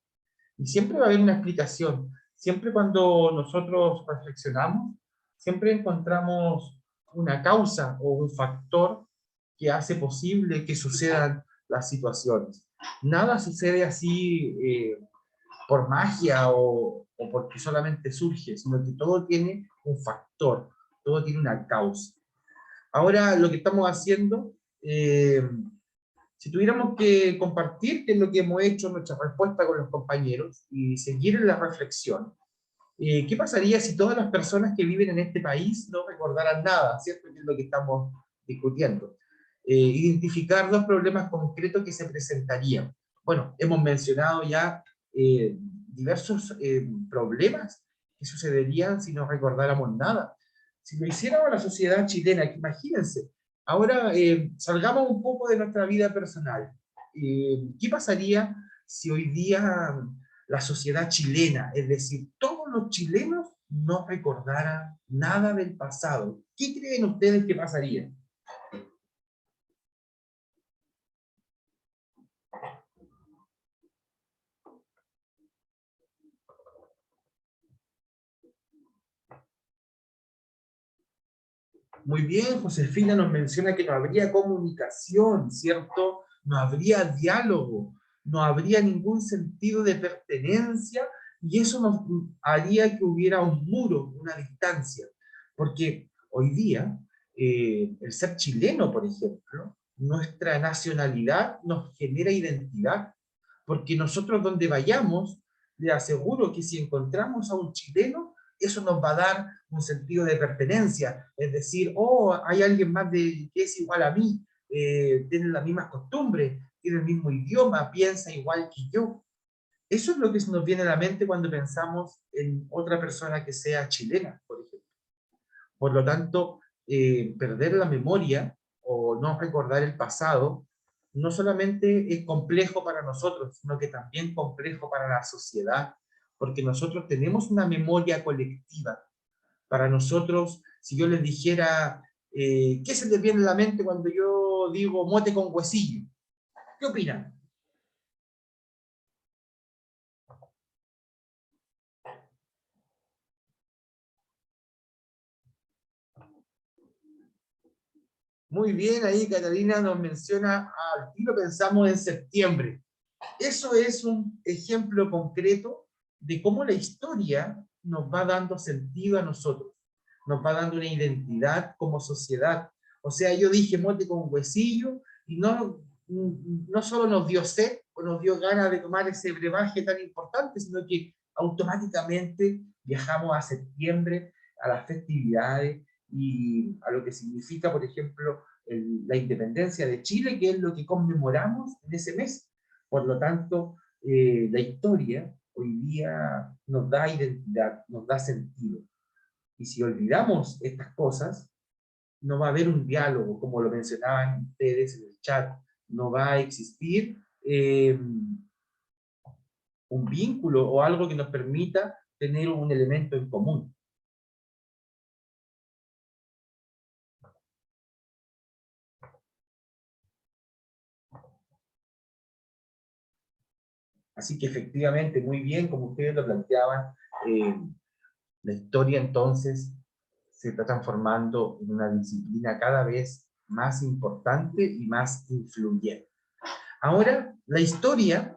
Y siempre va a haber una explicación, siempre cuando nosotros reflexionamos, siempre encontramos una causa o un factor que hace posible que sucedan las situaciones. Nada sucede así por magia o porque solamente surge, sino que todo tiene un factor, todo tiene una causa. Ahora lo que estamos haciendo, si tuviéramos que compartir qué es lo que hemos hecho, nuestra respuesta con los compañeros, y seguir en la reflexión, ¿qué pasaría si todas las personas que viven en este país no recordaran nada? ¿Cierto? Que es lo que estamos discutiendo. identificar los problemas concretos que se presentarían. Bueno, hemos mencionado ya diversos problemas que sucederían si no recordáramos nada. Si lo hiciéramos la sociedad chilena, que imagínense, ahora salgamos un poco de nuestra vida personal. ¿Qué pasaría si hoy día la sociedad chilena, es decir, todos los chilenos, no recordaran nada del pasado? ¿Qué creen ustedes que pasaría? Muy bien, Josefina nos menciona que no habría comunicación, ¿cierto? No habría diálogo, no habría ningún sentido de pertenencia, y eso nos haría que hubiera un muro, una distancia. Porque hoy día, el ser chileno, por ejemplo, nuestra nacionalidad nos genera identidad, porque nosotros donde vayamos, le aseguro que si encontramos a un chileno, eso nos va a dar un sentido de pertenencia, es decir, oh, hay alguien más que es igual a mí, tiene las mismas costumbres, tiene el mismo idioma, piensa igual que yo. Eso es lo que se nos viene a la mente cuando pensamos en otra persona que sea chilena, por ejemplo. Por lo tanto, perder la memoria o no recordar el pasado no solamente es complejo para nosotros, sino que también complejo para la sociedad, porque nosotros tenemos una memoria colectiva. Para nosotros, si yo les dijera, ¿qué se les viene a la mente cuando yo digo mote con huesillo? ¿Qué opinan? Muy bien, ahí Catalina nos menciona, al tiro pensamos en septiembre. Eso es un ejemplo concreto de cómo la historia nos va dando sentido a nosotros, nos va dando una identidad como sociedad. O sea, yo dije mote con huesillo, y no solo nos dio sed o nos dio ganas de tomar ese brebaje tan importante, sino que automáticamente viajamos a septiembre, a las festividades y a lo que significa, por ejemplo, la independencia de Chile, que es lo que conmemoramos en ese mes. Por lo tanto, la historia hoy día nos da identidad, nos da sentido. Y si olvidamos estas cosas, no va a haber un diálogo, como lo mencionaban ustedes en el chat, no va a existir un vínculo o algo que nos permita tener un elemento en común. Así que efectivamente, muy bien, como ustedes lo planteaban, la historia entonces se está transformando en una disciplina cada vez más importante y más influyente. Ahora, la historia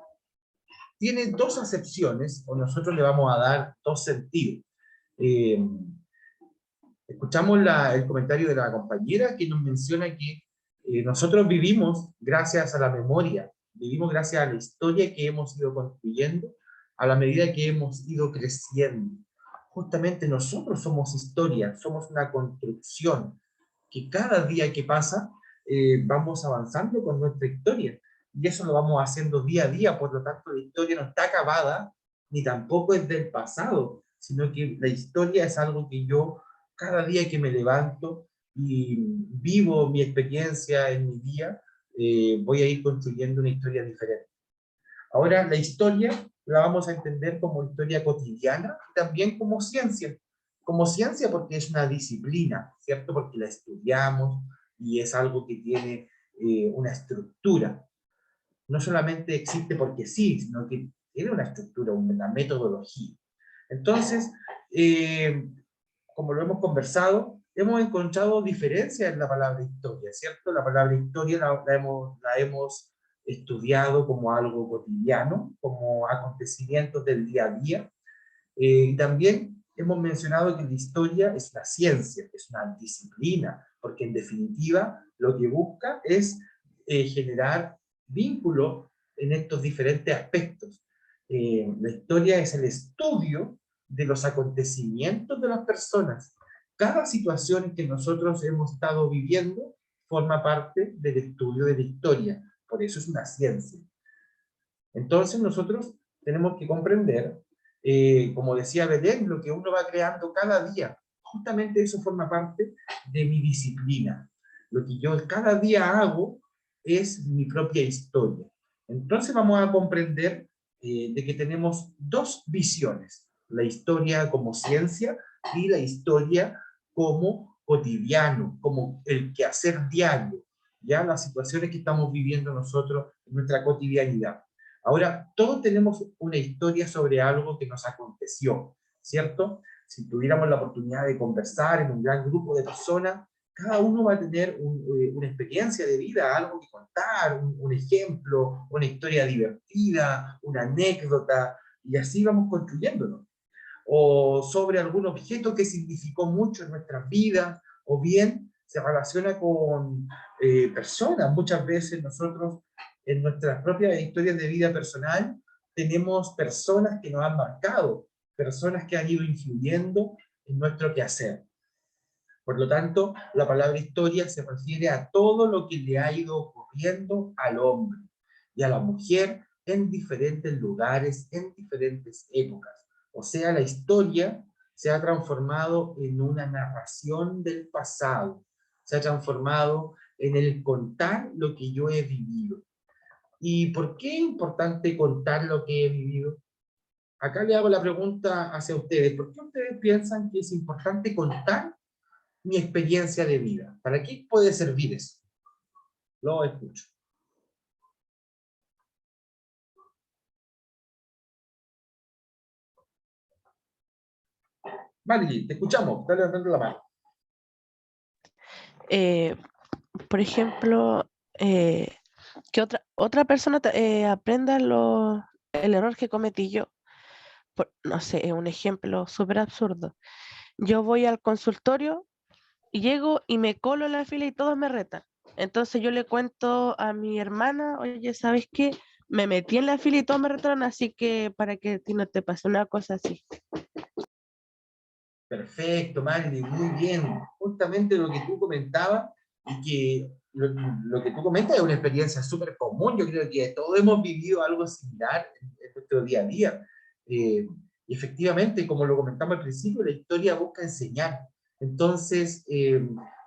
tiene dos acepciones, o nosotros le vamos a dar dos sentidos. Escuchamos el comentario de la compañera que nos menciona que nosotros vivimos gracias a la memoria, vivimos gracias a la historia que hemos ido construyendo a la medida que hemos ido creciendo. Justamente nosotros somos historia, somos una construcción que cada día que pasa vamos avanzando con nuestra historia, y eso lo vamos haciendo día a día. Por lo tanto, la historia no está acabada, ni tampoco es del pasado, sino que la historia es algo que yo, cada día que me levanto y vivo mi experiencia en mi día, voy a ir construyendo una historia diferente. Ahora, la historia la vamos a entender como historia cotidiana y también como ciencia. Como ciencia porque es una disciplina, ¿cierto? Porque la estudiamos y es algo que tiene una estructura. No solamente existe porque sí, sino que tiene una estructura, una metodología. Entonces, como lo hemos conversado, hemos encontrado diferencias en la palabra historia, ¿cierto? La palabra historia la hemos estudiado como algo cotidiano, como acontecimientos del día a día, y también hemos mencionado que la historia es una ciencia, es una disciplina, porque en definitiva lo que busca es generar vínculo en estos diferentes aspectos. La historia es el estudio de los acontecimientos de las personas. Cada situación que nosotros hemos estado viviendo forma parte del estudio de la historia. Por eso es una ciencia. Entonces nosotros tenemos que comprender, como decía Belén, lo que uno va creando cada día. Justamente eso forma parte de mi disciplina. Lo que yo cada día hago es mi propia historia. Entonces vamos a comprender de que tenemos dos visiones. La historia como ciencia y la historia como cotidiano, como el quehacer diario, ya las situaciones que estamos viviendo nosotros en nuestra cotidianidad. Ahora, todos tenemos una historia sobre algo que nos aconteció, ¿cierto? Si tuviéramos la oportunidad de conversar en un gran grupo de personas, cada uno va a tener una experiencia de vida, algo que contar, un ejemplo, una historia divertida, una anécdota, y así vamos construyéndolo. O sobre algún objeto que significó mucho en nuestras vidas, o bien se relaciona con personas. Muchas veces nosotros, en nuestras propias historias de vida personal, tenemos personas que nos han marcado, personas que han ido influyendo en nuestro quehacer. Por lo tanto, la palabra historia se refiere a todo lo que le ha ido ocurriendo al hombre y a la mujer en diferentes lugares, en diferentes épocas. O sea, la historia se ha transformado en una narración del pasado, se ha transformado en el contar lo que yo he vivido. ¿Y por qué es importante contar lo que he vivido? Acá le hago la pregunta hacia ustedes. ¿Por qué ustedes piensan que es importante contar mi experiencia de vida? ¿Para qué puede servir eso? Lo escucho. Marily, te escuchamos, dale levantando la mano. Por ejemplo, que otra persona aprenda el error que cometí yo. No sé, es un ejemplo súper absurdo. Yo voy al consultorio y llego y me colo en la fila y todos me retan. Entonces yo le cuento a mi hermana, oye, ¿sabes qué? Me metí en la fila y todos me retaron, así que para que a ti no te pase una cosa así. Perfecto, Marily, muy bien. Justamente lo que tú comentabas, y que lo que tú comentas es una experiencia súper común. Yo creo que todos hemos vivido algo similar en nuestro día a día. Y efectivamente, como lo comentamos al principio, la historia busca enseñar. Entonces,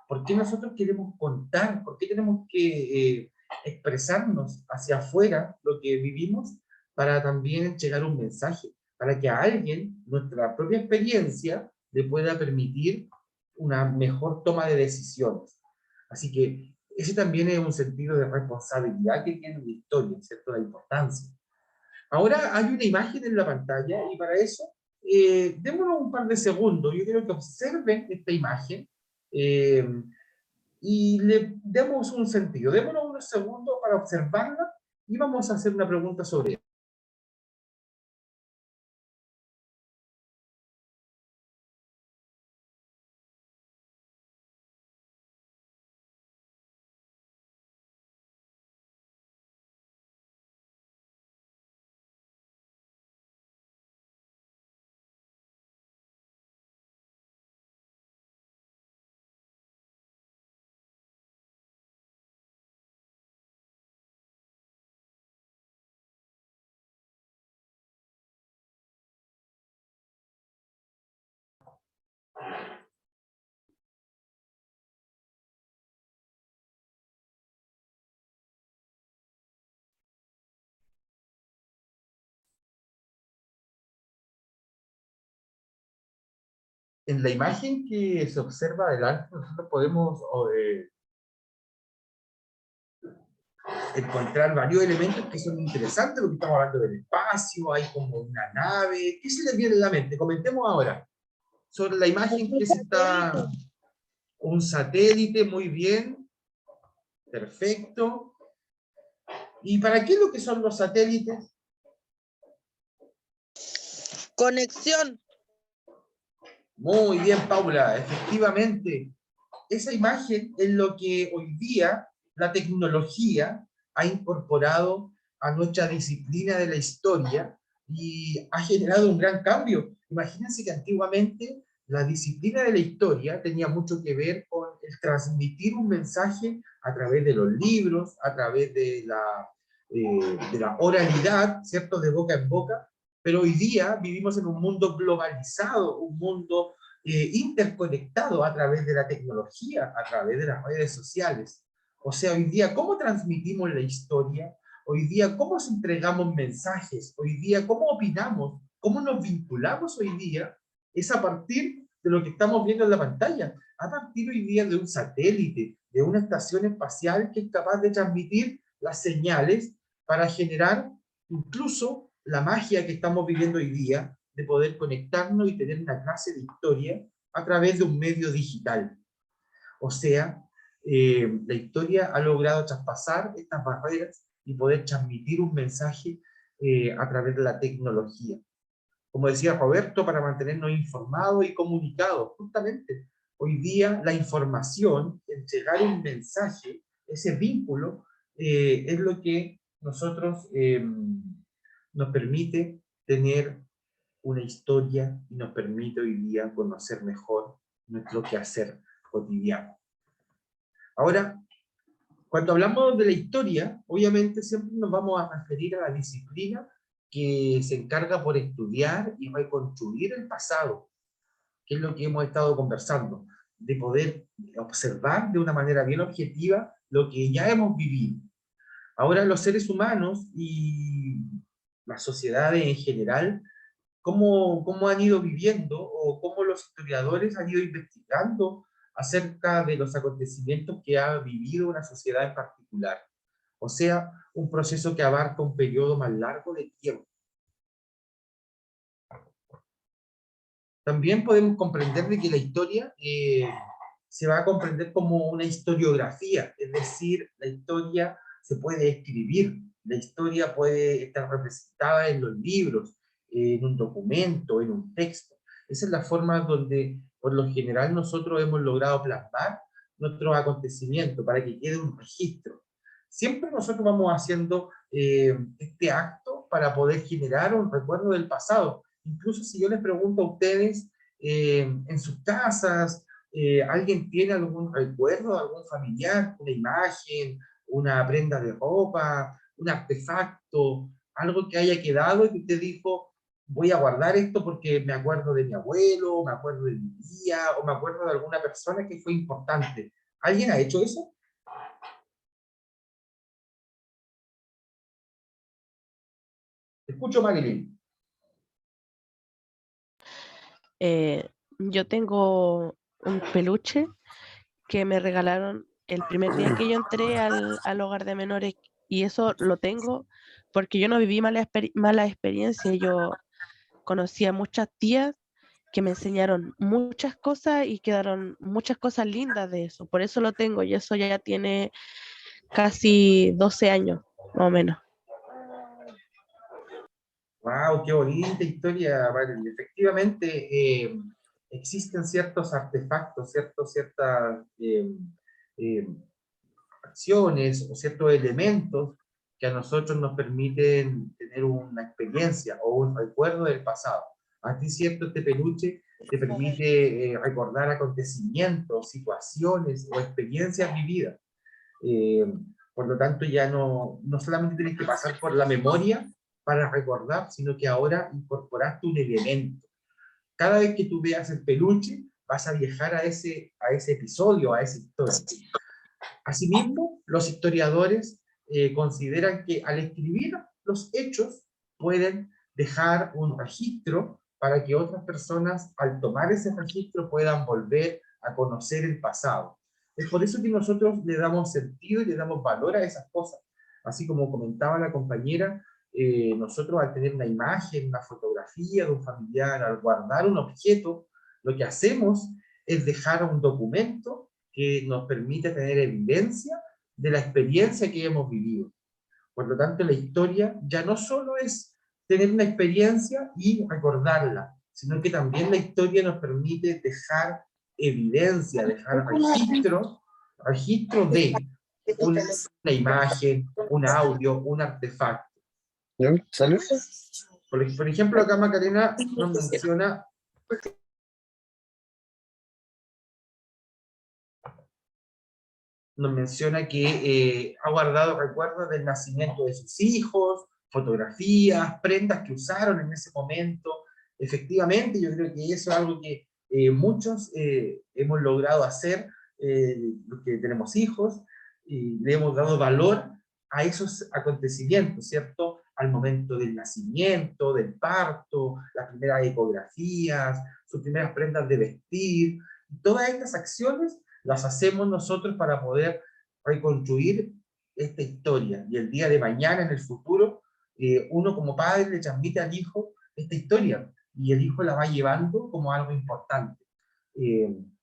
¿por qué nosotros queremos contar? ¿Por qué tenemos que expresarnos hacia afuera lo que vivimos para también llegar un mensaje? Para que a alguien nuestra propia experiencia le pueda permitir una mejor toma de decisiones. Así que ese también es un sentido de responsabilidad que tiene la historia, ¿cierto? La importancia. Ahora hay una imagen en la pantalla y para eso démonos un par de segundos. Yo quiero que observen esta imagen y le demos un sentido. Démonos unos segundos para observarla y vamos a hacer una pregunta sobre ella. En la imagen que se observa adelante, nosotros podemos encontrar varios elementos que son interesantes, porque estamos hablando del espacio, hay como una nave. ¿Qué se les viene en la mente? Comentemos ahora sobre la imagen que se está... Un satélite, muy bien. Perfecto. ¿Y para qué es lo que son los satélites? Conexión. Muy bien, Paula. Efectivamente, esa imagen es lo que hoy día la tecnología ha incorporado a nuestra disciplina de la historia y ha generado un gran cambio. Imagínense que antiguamente la disciplina de la historia tenía mucho que ver con el transmitir un mensaje a través de los libros, a través de la oralidad, ¿cierto?, de boca en boca, pero hoy día vivimos en un mundo globalizado, un mundo interconectado a través de la tecnología, a través de las redes sociales. O sea, hoy día, ¿cómo transmitimos la historia? Hoy día, ¿cómo entregamos mensajes? Hoy día, ¿cómo opinamos? ¿Cómo nos vinculamos hoy día? Es a partir de lo que estamos viendo en la pantalla, a partir hoy día de un satélite, de una estación espacial que es capaz de transmitir las señales para generar incluso la magia que estamos viviendo hoy día, de poder conectarnos y tener una clase de historia a través de un medio digital. O sea, la historia ha logrado traspasar estas barreras y poder transmitir un mensaje a través de la tecnología. Como decía Roberto, para mantenernos informados y comunicados. Justamente, hoy día la información, entregar un mensaje, ese vínculo, es lo que nosotros nos permite tener una historia y nos permite hoy día conocer mejor nuestro quehacer cotidiano. Ahora, cuando hablamos de la historia, obviamente siempre nos vamos a referir a la disciplina que se encarga por estudiar y reconstruir el pasado, que es lo que hemos estado conversando, de poder observar de una manera bien objetiva lo que ya hemos vivido. Ahora los seres humanos y las sociedades en general, ¿cómo han ido viviendo o cómo los historiadores han ido investigando acerca de los acontecimientos que ha vivido una sociedad en particular? O sea, un proceso que abarca un periodo más largo de tiempo. También podemos comprender de que la historia se va a comprender como una historiografía, es decir, la historia se puede escribir, la historia puede estar representada en los libros, en un documento, en un texto. Esa es la forma donde, por lo general, nosotros hemos logrado plasmar nuestros acontecimientos para que quede un registro. Siempre nosotros vamos haciendo este acto para poder generar un recuerdo del pasado. Incluso si yo les pregunto a ustedes, en sus casas, ¿alguien tiene algún recuerdo, algún familiar, una imagen, una prenda de ropa, un artefacto, algo que haya quedado y que usted dijo, voy a guardar esto porque me acuerdo de mi abuelo, me acuerdo de mi tía, o me acuerdo de alguna persona que fue importante? ¿Alguien ha hecho eso? Te escucho, Marilyn. Yo tengo un peluche que me regalaron el primer día que yo entré al hogar de menores, y eso lo tengo porque yo no viví mala experiencia. Yo conocí a muchas tías que me enseñaron muchas cosas y quedaron muchas cosas lindas de eso. Por eso lo tengo, y eso ya tiene casi 12 años, más o menos. ¡Wow! ¡Qué bonita historia, Marilyn! Efectivamente, existen ciertos artefactos, ciertas eh, acciones o ciertos elementos que a nosotros nos permiten tener una experiencia o un recuerdo del pasado. A ti, cierto, este peluche te permite recordar acontecimientos, situaciones o experiencias vividas. Eh, por lo tanto, ya no solamente tienes que pasar por la memoria para recordar, sino que ahora incorporaste un elemento. Cada vez que tú veas el peluche, vas a viajar a ese episodio, a esa historia. Asimismo, los historiadores consideran que al escribir los hechos pueden dejar un registro para que otras personas, al tomar ese registro, puedan volver a conocer el pasado. Es por eso que nosotros le damos sentido y le damos valor a esas cosas. Así como comentaba la compañera, nosotros al tener una imagen, una fotografía de un familiar, al guardar un objeto, lo que hacemos es dejar un documento que nos permite tener evidencia de la experiencia que hemos vivido. Por lo tanto, la historia ya no solo es tener una experiencia y recordarla, sino que también la historia nos permite dejar evidencia, dejar registro de una imagen, un audio, un artefacto. ¿Sale? Por ejemplo, acá Macarena nos menciona nos menciona que ha guardado recuerdos del nacimiento de sus hijos, fotografías, prendas que usaron en ese momento. Efectivamente, yo creo que eso es algo que muchos hemos logrado hacer, los que tenemos hijos, y le hemos dado valor a esos acontecimientos, ¿cierto? Al momento del nacimiento, del parto, las primeras ecografías, sus primeras prendas de vestir. Todas estas acciones las hacemos nosotros para poder reconstruir esta historia. Y el día de mañana, en el futuro, uno como padre le transmite al hijo esta historia, y el hijo la va llevando como algo importante.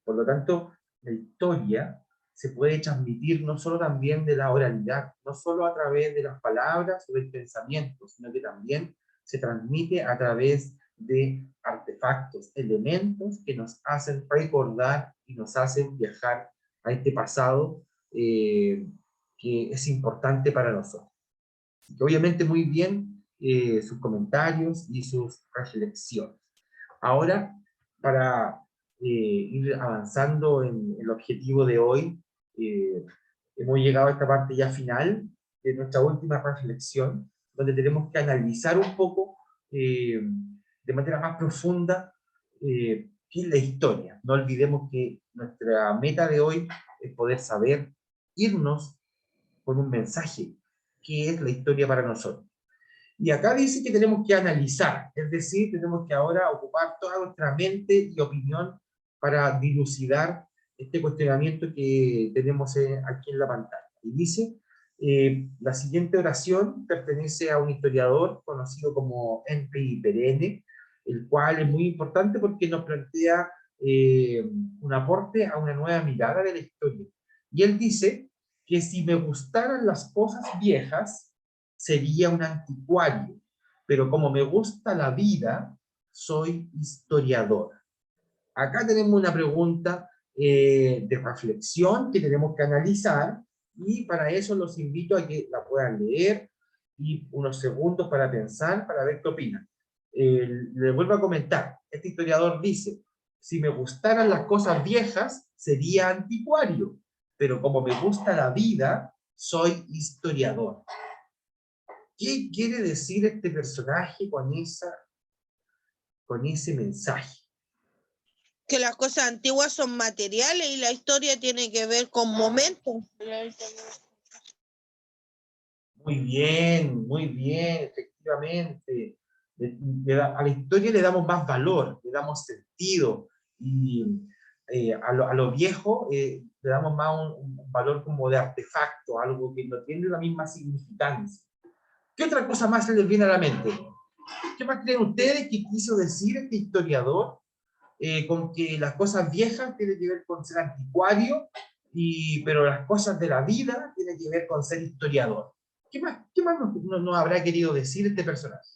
Por lo tanto, la historia se puede transmitir no solo también de la oralidad, no solo a través de las palabras o del pensamiento, sino que también se transmite a través de artefactos, elementos que nos hacen recordar y nos hacen viajar a este pasado que es importante para nosotros. Obviamente muy bien sus comentarios y sus reflexiones. Ahora, para ir avanzando en el objetivo de hoy, hemos llegado a esta parte ya final de nuestra última reflexión, donde tenemos que analizar un poco de manera más profunda qué es la historia. No olvidemos que nuestra meta de hoy es poder saber irnos con un mensaje, qué es la historia para nosotros. Y acá dice que tenemos que analizar, es decir, tenemos que ahora ocupar toda nuestra mente y opinión para dilucidar este cuestionamiento que tenemos aquí en la pantalla. Y dice, la siguiente oración pertenece a un historiador conocido como Henry Perenne, el cual es muy importante porque nos plantea un aporte a una nueva mirada de la historia. Y él dice que si me gustaran las cosas viejas, sería un anticuario, pero como me gusta la vida, soy historiador. Acá tenemos una pregunta de reflexión que tenemos que analizar, y para eso los invito a que la puedan leer y unos segundos para pensar, para ver qué opinan. Les vuelvo a comentar, este historiador dice, si me gustaran las cosas viejas, sería anticuario, pero como me gusta la vida, soy historiador. ¿Qué quiere decir este personaje con ese mensaje? Que las cosas antiguas son materiales y la historia tiene que ver con momentos. Muy bien, efectivamente. A la historia le damos más valor, le damos sentido, y a lo viejo le damos más un valor como de artefacto, algo que no tiene la misma significancia. ¿Qué otra cosa más se les viene a la mente? ¿Qué más creen ustedes que quiso decir este historiador con que las cosas viejas tienen que ver con ser anticuario, pero las cosas de la vida tienen que ver con ser historiador? ¿Qué más nos habrá querido decir este personaje?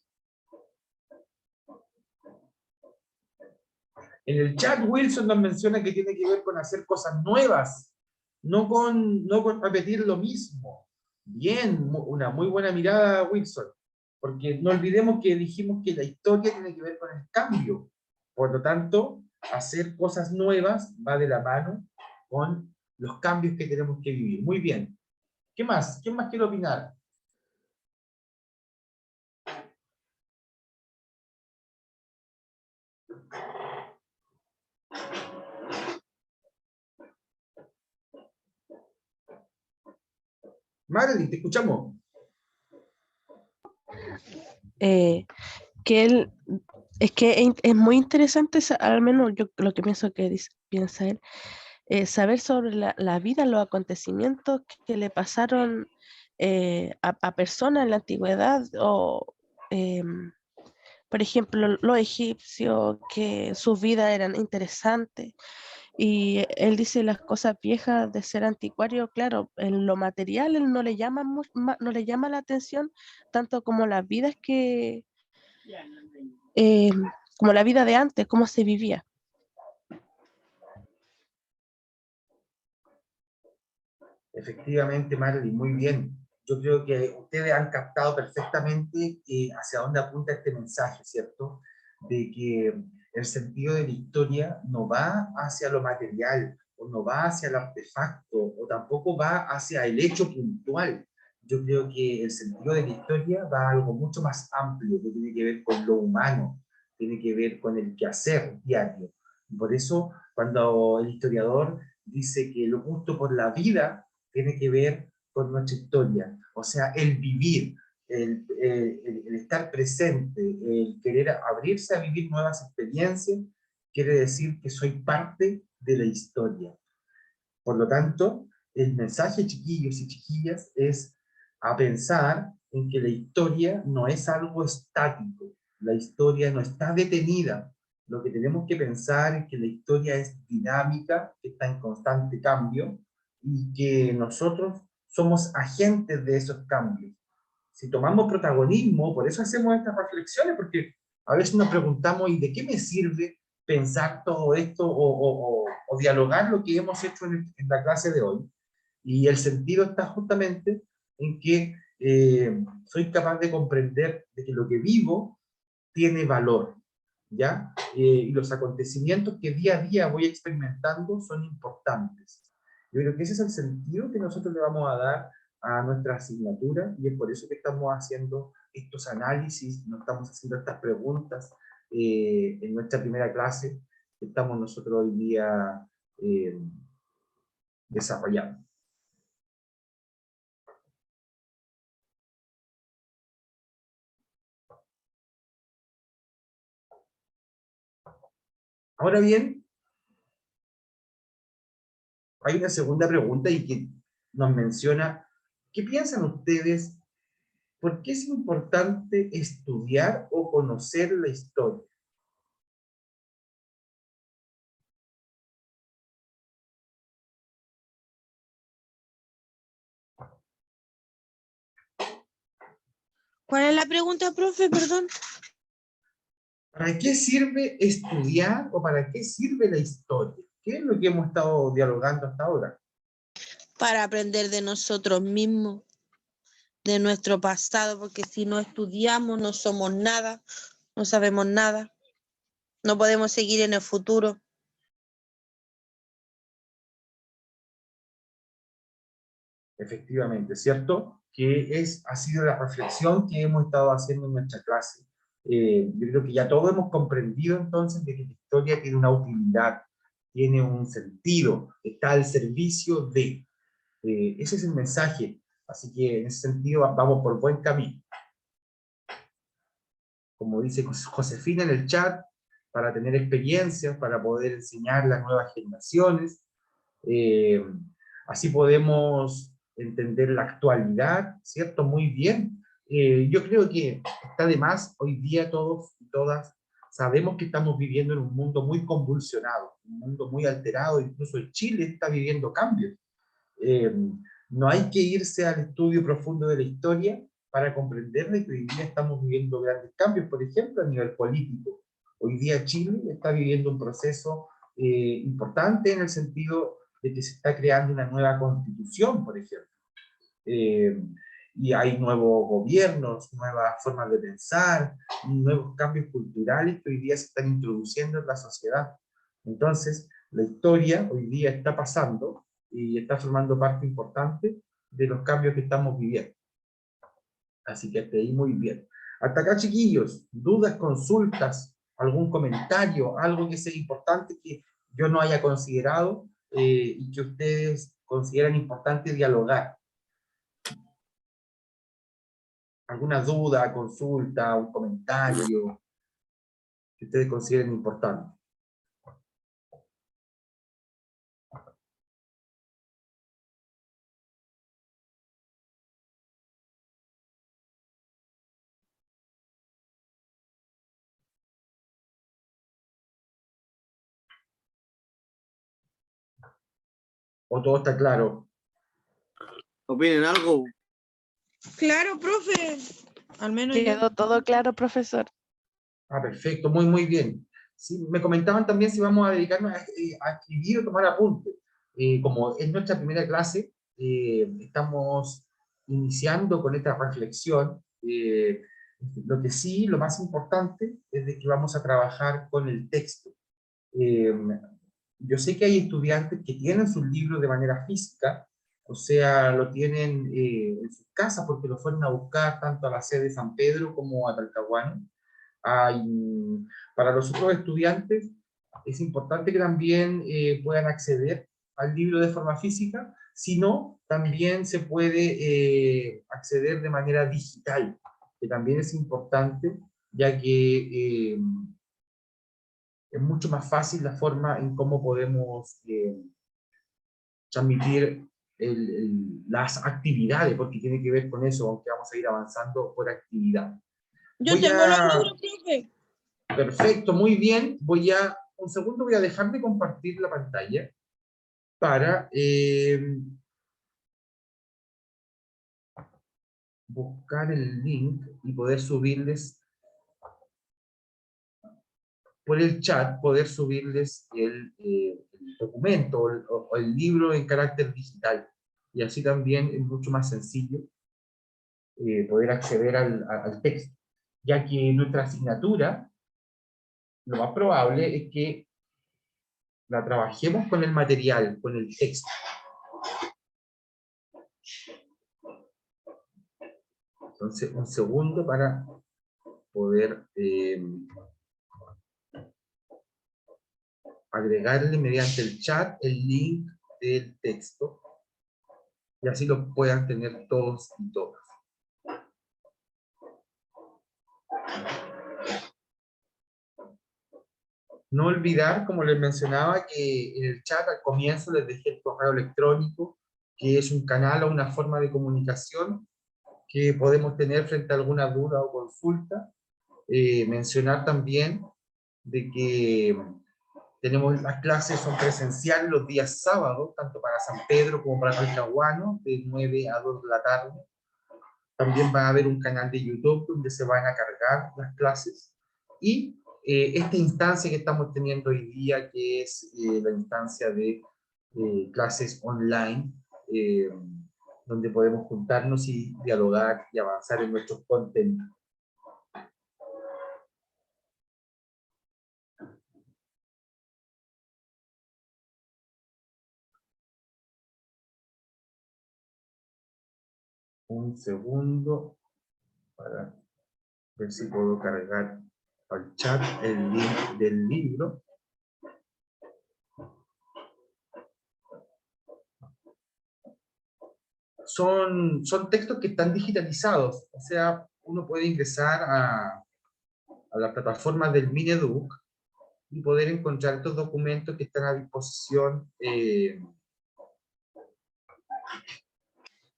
En el chat Wilson nos menciona que tiene que ver con hacer cosas nuevas, no con repetir lo mismo. Bien, una muy buena mirada, Wilson, porque no olvidemos que dijimos que la historia tiene que ver con el cambio. Por lo tanto, hacer cosas nuevas va de la mano con los cambios que tenemos que vivir. Muy bien. ¿Qué más? ¿Quién más quiere opinar? Marilyn, te escuchamos. Que él, es que es muy interesante, al menos yo lo que pienso que piensa él, saber sobre la vida, los acontecimientos que le pasaron a personas en la antigüedad, o por ejemplo los egipcios, que sus vidas eran interesantes. Y él dice las cosas viejas de ser anticuario, claro, en lo material él no le llama, no le llama la atención tanto como las vidas eh, como la vida de antes, cómo se vivía. Efectivamente, Marilyn, muy bien. Yo creo que ustedes han captado perfectamente hacia dónde apunta este mensaje, ¿cierto? De que el sentido de la historia no va hacia lo material, o no va hacia el artefacto, o tampoco va hacia el hecho puntual. Yo creo que el sentido de la historia va a algo mucho más amplio, que tiene que ver con lo humano, tiene que ver con el quehacer diario. Por eso, cuando el historiador dice que lo justo por la vida tiene que ver con nuestra historia, o sea, el vivir, el estar presente, el querer abrirse a vivir nuevas experiencias, quiere decir que soy parte de la historia. Por lo tanto, el mensaje, chiquillos y chiquillas, es a pensar en que la historia no es algo estático, la historia no está detenida. Lo que tenemos que pensar es que la historia es dinámica, que está en constante cambio, y que nosotros somos agentes de esos cambios. Si tomamos protagonismo, por eso hacemos estas reflexiones, porque a veces nos preguntamos, ¿y de qué me sirve pensar todo esto o dialogar lo que hemos hecho en la clase de hoy? Y el sentido está justamente en que soy capaz de comprender de que lo que vivo tiene valor, ¿ya? Y los acontecimientos que día a día voy experimentando son importantes. Yo creo que ese es el sentido que nosotros le vamos a dar a nuestra asignatura, y es por eso que estamos haciendo estos análisis, nos estamos haciendo estas preguntas en nuestra primera clase que estamos nosotros hoy día desarrollando. Ahora bien, hay una segunda pregunta y que nos menciona, ¿qué piensan ustedes? ¿Por qué es importante estudiar o conocer la historia? ¿Cuál es la pregunta, profe? Perdón. ¿Para qué sirve estudiar o para qué sirve la historia? ¿Qué es lo que hemos estado dialogando hasta ahora? Para aprender de nosotros mismos, de nuestro pasado, porque si no estudiamos no somos nada, no sabemos nada, no podemos seguir en el futuro. Efectivamente, ¿cierto? Que ha sido la reflexión que hemos estado haciendo en nuestra clase. Yo creo que ya todos hemos comprendido entonces de que la historia tiene una utilidad, tiene un sentido, está al servicio de. Ese es el mensaje. Así que en ese sentido vamos por buen camino. Como dice Josefina en el chat, para tener experiencias, para poder enseñar a las nuevas generaciones. Así podemos entender la actualidad, ¿cierto? Muy bien. Yo creo que está de más, hoy día todos y todas sabemos que estamos viviendo en un mundo muy convulsionado, un mundo muy alterado, incluso Chile está viviendo cambios. No hay que irse al estudio profundo de la historia para comprender que hoy día estamos viviendo grandes cambios, por ejemplo, a nivel político. Hoy día Chile está viviendo un proceso importante en el sentido de que se está creando una nueva constitución, por ejemplo. Y hay nuevos gobiernos, nuevas formas de pensar, nuevos cambios culturales que hoy día se están introduciendo en la sociedad. Entonces, la historia hoy día está pasando y está formando parte importante de los cambios que estamos viviendo. Así que hasta ahí muy bien. Hasta acá, chiquillos, dudas, consultas, algún comentario, algo que sea importante que yo no haya considerado y que ustedes consideran importante dialogar. ¿Alguna duda, consulta, un comentario que ustedes consideren importante? ¿O todo está claro? ¿Opinen algo? Claro, profe. Al menos yo. Quedó todo claro, profesor. Ah, perfecto, muy, muy bien. Sí, me comentaban también si vamos a dedicarnos a escribir o tomar apuntes. Como es nuestra primera clase, estamos iniciando con esta reflexión. Lo que sí, lo más importante, es de que vamos a trabajar con el texto. yo sé que hay estudiantes que tienen sus libros de manera física, o sea, lo tienen en sus casas porque lo fueron a buscar tanto a la sede de San Pedro como a Talcahuano. Para los otros estudiantes es importante que también puedan acceder al libro de forma física, si no, también se puede acceder de manera digital, que también es importante, ya que es mucho más fácil la forma en cómo podemos transmitir las actividades, porque tiene que ver con eso, aunque vamos a ir avanzando por actividad. Yo tengo los libros, profe. Perfecto, muy bien. Un segundo, voy a dejar de compartir la pantalla para buscar el link y poder subirles por el chat, poder subirles el documento o el libro en carácter digital. Y así también es mucho más sencillo poder acceder al texto, ya que nuestra asignatura, lo más probable es que la trabajemos con el material, con el texto. Entonces, un segundo para poder agregarle mediante el chat el link del texto y así lo puedan tener todos y todas. No olvidar, como les mencionaba, que en el chat al comienzo les dejé el correo electrónico, que es un canal o una forma de comunicación que podemos tener frente a alguna duda o consulta. Mencionar también de que tenemos las clases, son presenciales los días sábados, tanto para San Pedro como para Talcahuano, de 9 a 2 de la tarde. También va a haber un canal de YouTube donde se van a cargar las clases. Y esta instancia que estamos teniendo hoy día, que es la instancia de clases online, donde podemos juntarnos y dialogar y avanzar en nuestros contenidos. Un segundo para ver si puedo cargar al chat el link del libro. Son textos que están digitalizados, o sea, uno puede ingresar a la plataforma del Mineduc y poder encontrar estos documentos que están a disposición de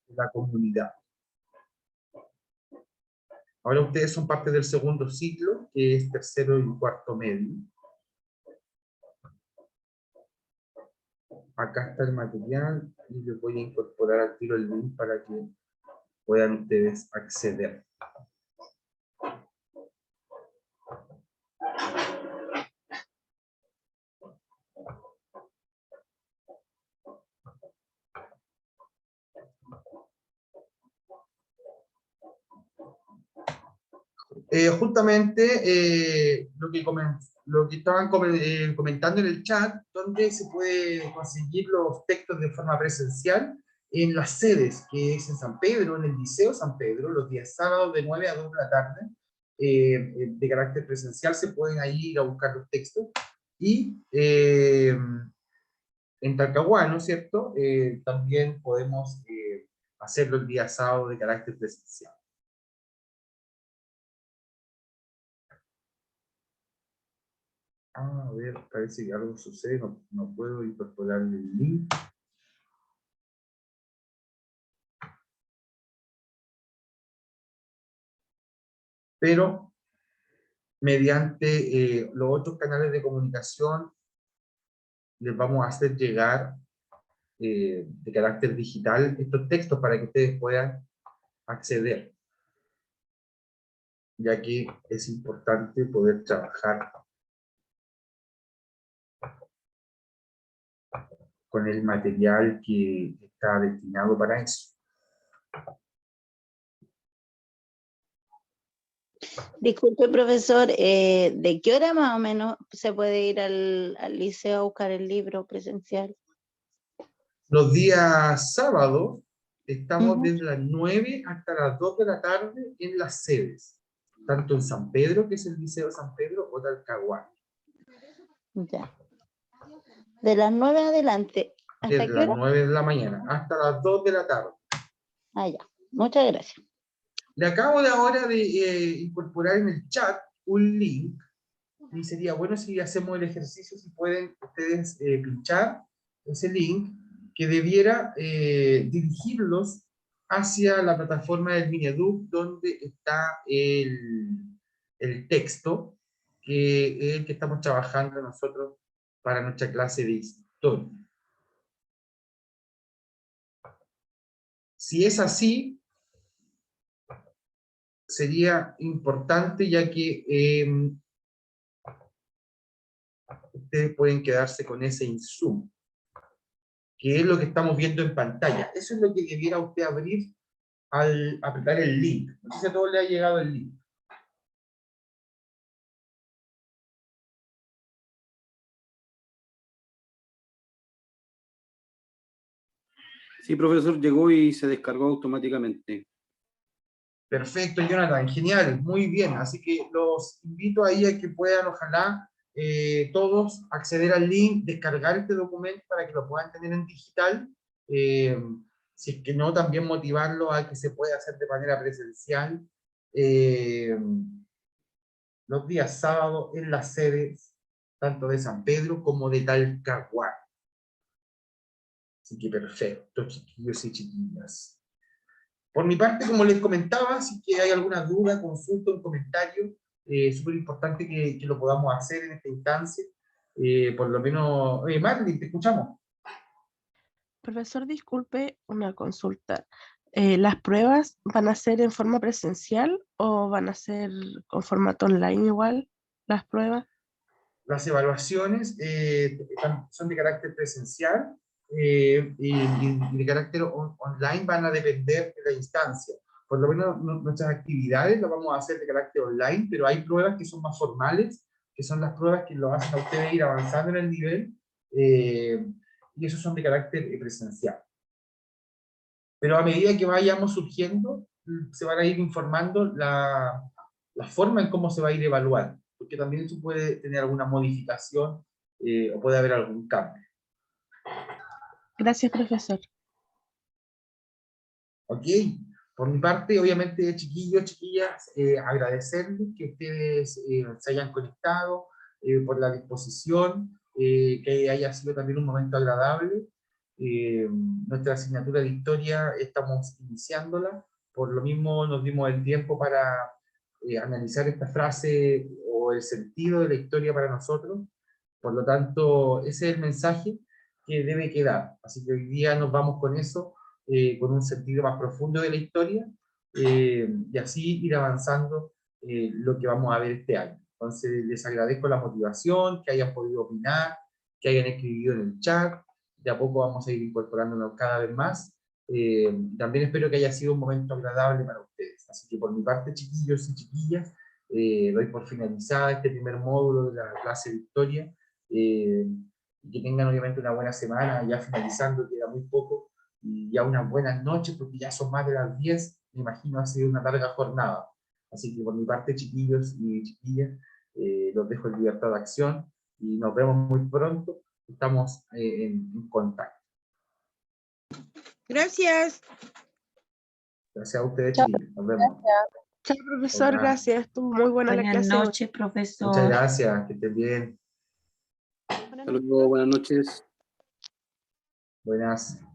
la comunidad. Ahora ustedes son parte del segundo ciclo, que es tercero y cuarto medio. Acá está el material y les voy a incorporar al tiro el link para que puedan ustedes acceder. Justamente lo que estaban comentando en el chat, donde se puede conseguir los textos de forma presencial en las sedes, que es en San Pedro, en el Liceo San Pedro, los días sábados de 9 a 2 de la tarde, de carácter presencial, se pueden ahí ir a buscar los textos. Y en Talcahuano, ¿cierto? También podemos hacerlo el día sábado de carácter presencial. A ver, parece que algo sucede, no puedo incorporar el link. Pero mediante los otros canales de comunicación les vamos a hacer llegar de carácter digital estos textos para que ustedes puedan acceder, ya que es importante poder trabajar con el material que está destinado para eso. Disculpe, profesor, ¿de qué hora más o menos se puede ir al liceo a buscar el libro presencial? Los días sábados estamos Ujú. desde las 9 hasta las 2 de la tarde en las sedes, tanto en San Pedro, que es el Liceo San Pedro, o Talcahuano. Ya. De las 9 adelante. ¿Hasta Desde qué las hora? 9 de la mañana hasta las 2 de la tarde. Ah, ya. Muchas gracias. Le acabo de ahora de incorporar en el chat un link, y sería bueno si hacemos el ejercicio, si pueden ustedes pinchar ese link, que debiera dirigirlos hacia la plataforma del Mineduc, donde está el texto, que es el que estamos trabajando nosotros para nuestra clase de historia. Si es así, sería importante, ya que ustedes pueden quedarse con ese insumo, que es lo que estamos viendo en pantalla. Eso es lo que debiera usted abrir al apretar el link. No sé si a todos le ha llegado el link. Sí, profesor, llegó y se descargó automáticamente. Perfecto, Jonathan, genial, muy bien. Así que los invito ahí a que puedan, ojalá, todos acceder al link, descargar este documento para que lo puedan tener en digital. Si es que no, también motivarlo a que se pueda hacer de manera presencial. Los días sábados en las sedes, tanto de San Pedro como de Talcahuano. Así que perfecto, chiquillos y chiquillas. Por mi parte, como les comentaba, si que hay alguna duda, consulta, un comentario, súper importante que lo podamos hacer en esta instancia. Por lo menos, Marley, te escuchamos. Profesor, disculpe una consulta. ¿Las pruebas van a ser en forma presencial o van a ser con formato online igual, las pruebas? Las evaluaciones son de carácter presencial y de carácter online, van a depender de la instancia. Por lo menos nuestras actividades las vamos a hacer de carácter online, pero hay pruebas que son más formales, que son las pruebas que lo hacen a ustedes ir avanzando en el nivel, y esos son de carácter presencial. Pero a medida que vayamos surgiendo, se van a ir informando la forma en cómo se va a ir evaluando, porque también eso puede tener alguna modificación o puede haber algún cambio. Gracias, profesor. ¿Ok? Por mi parte, obviamente, chiquillos, chiquillas, agradecerles que ustedes se hayan conectado, por la disposición, que haya sido también un momento agradable. Nuestra asignatura de historia estamos iniciándola, por lo mismo nos dimos el tiempo para analizar esta frase o el sentido de la historia para nosotros. Por lo tanto, ese es el mensaje que debe quedar. Así que hoy día nos vamos con eso, con un sentido más profundo de la historia, y así ir avanzando lo que vamos a ver este año. Entonces, les agradezco la motivación, que hayan podido opinar, que hayan escrito en el chat. De a poco vamos a ir incorporándonos cada vez más. También espero que haya sido un momento agradable para ustedes. Así que por mi parte, chiquillos y chiquillas, doy por finalizada este primer módulo de la clase de historia. Y que tengan obviamente una buena semana, ya finalizando, queda muy poco, y ya unas buenas noches, porque ya son más de las 10, me imagino ha sido una larga jornada. Así que por mi parte, chiquillos y chiquillas, los dejo en libertad de acción, y nos vemos muy pronto, estamos en contacto. Gracias. Gracias a ustedes, Chao. chiquillos, nos vemos. Chao, profesor, Hola. gracias. Estuvo muy buena la Buenas clase. noches, profesor. Muchas gracias, que estén bien. Hasta luego, buenas noches. Buenas.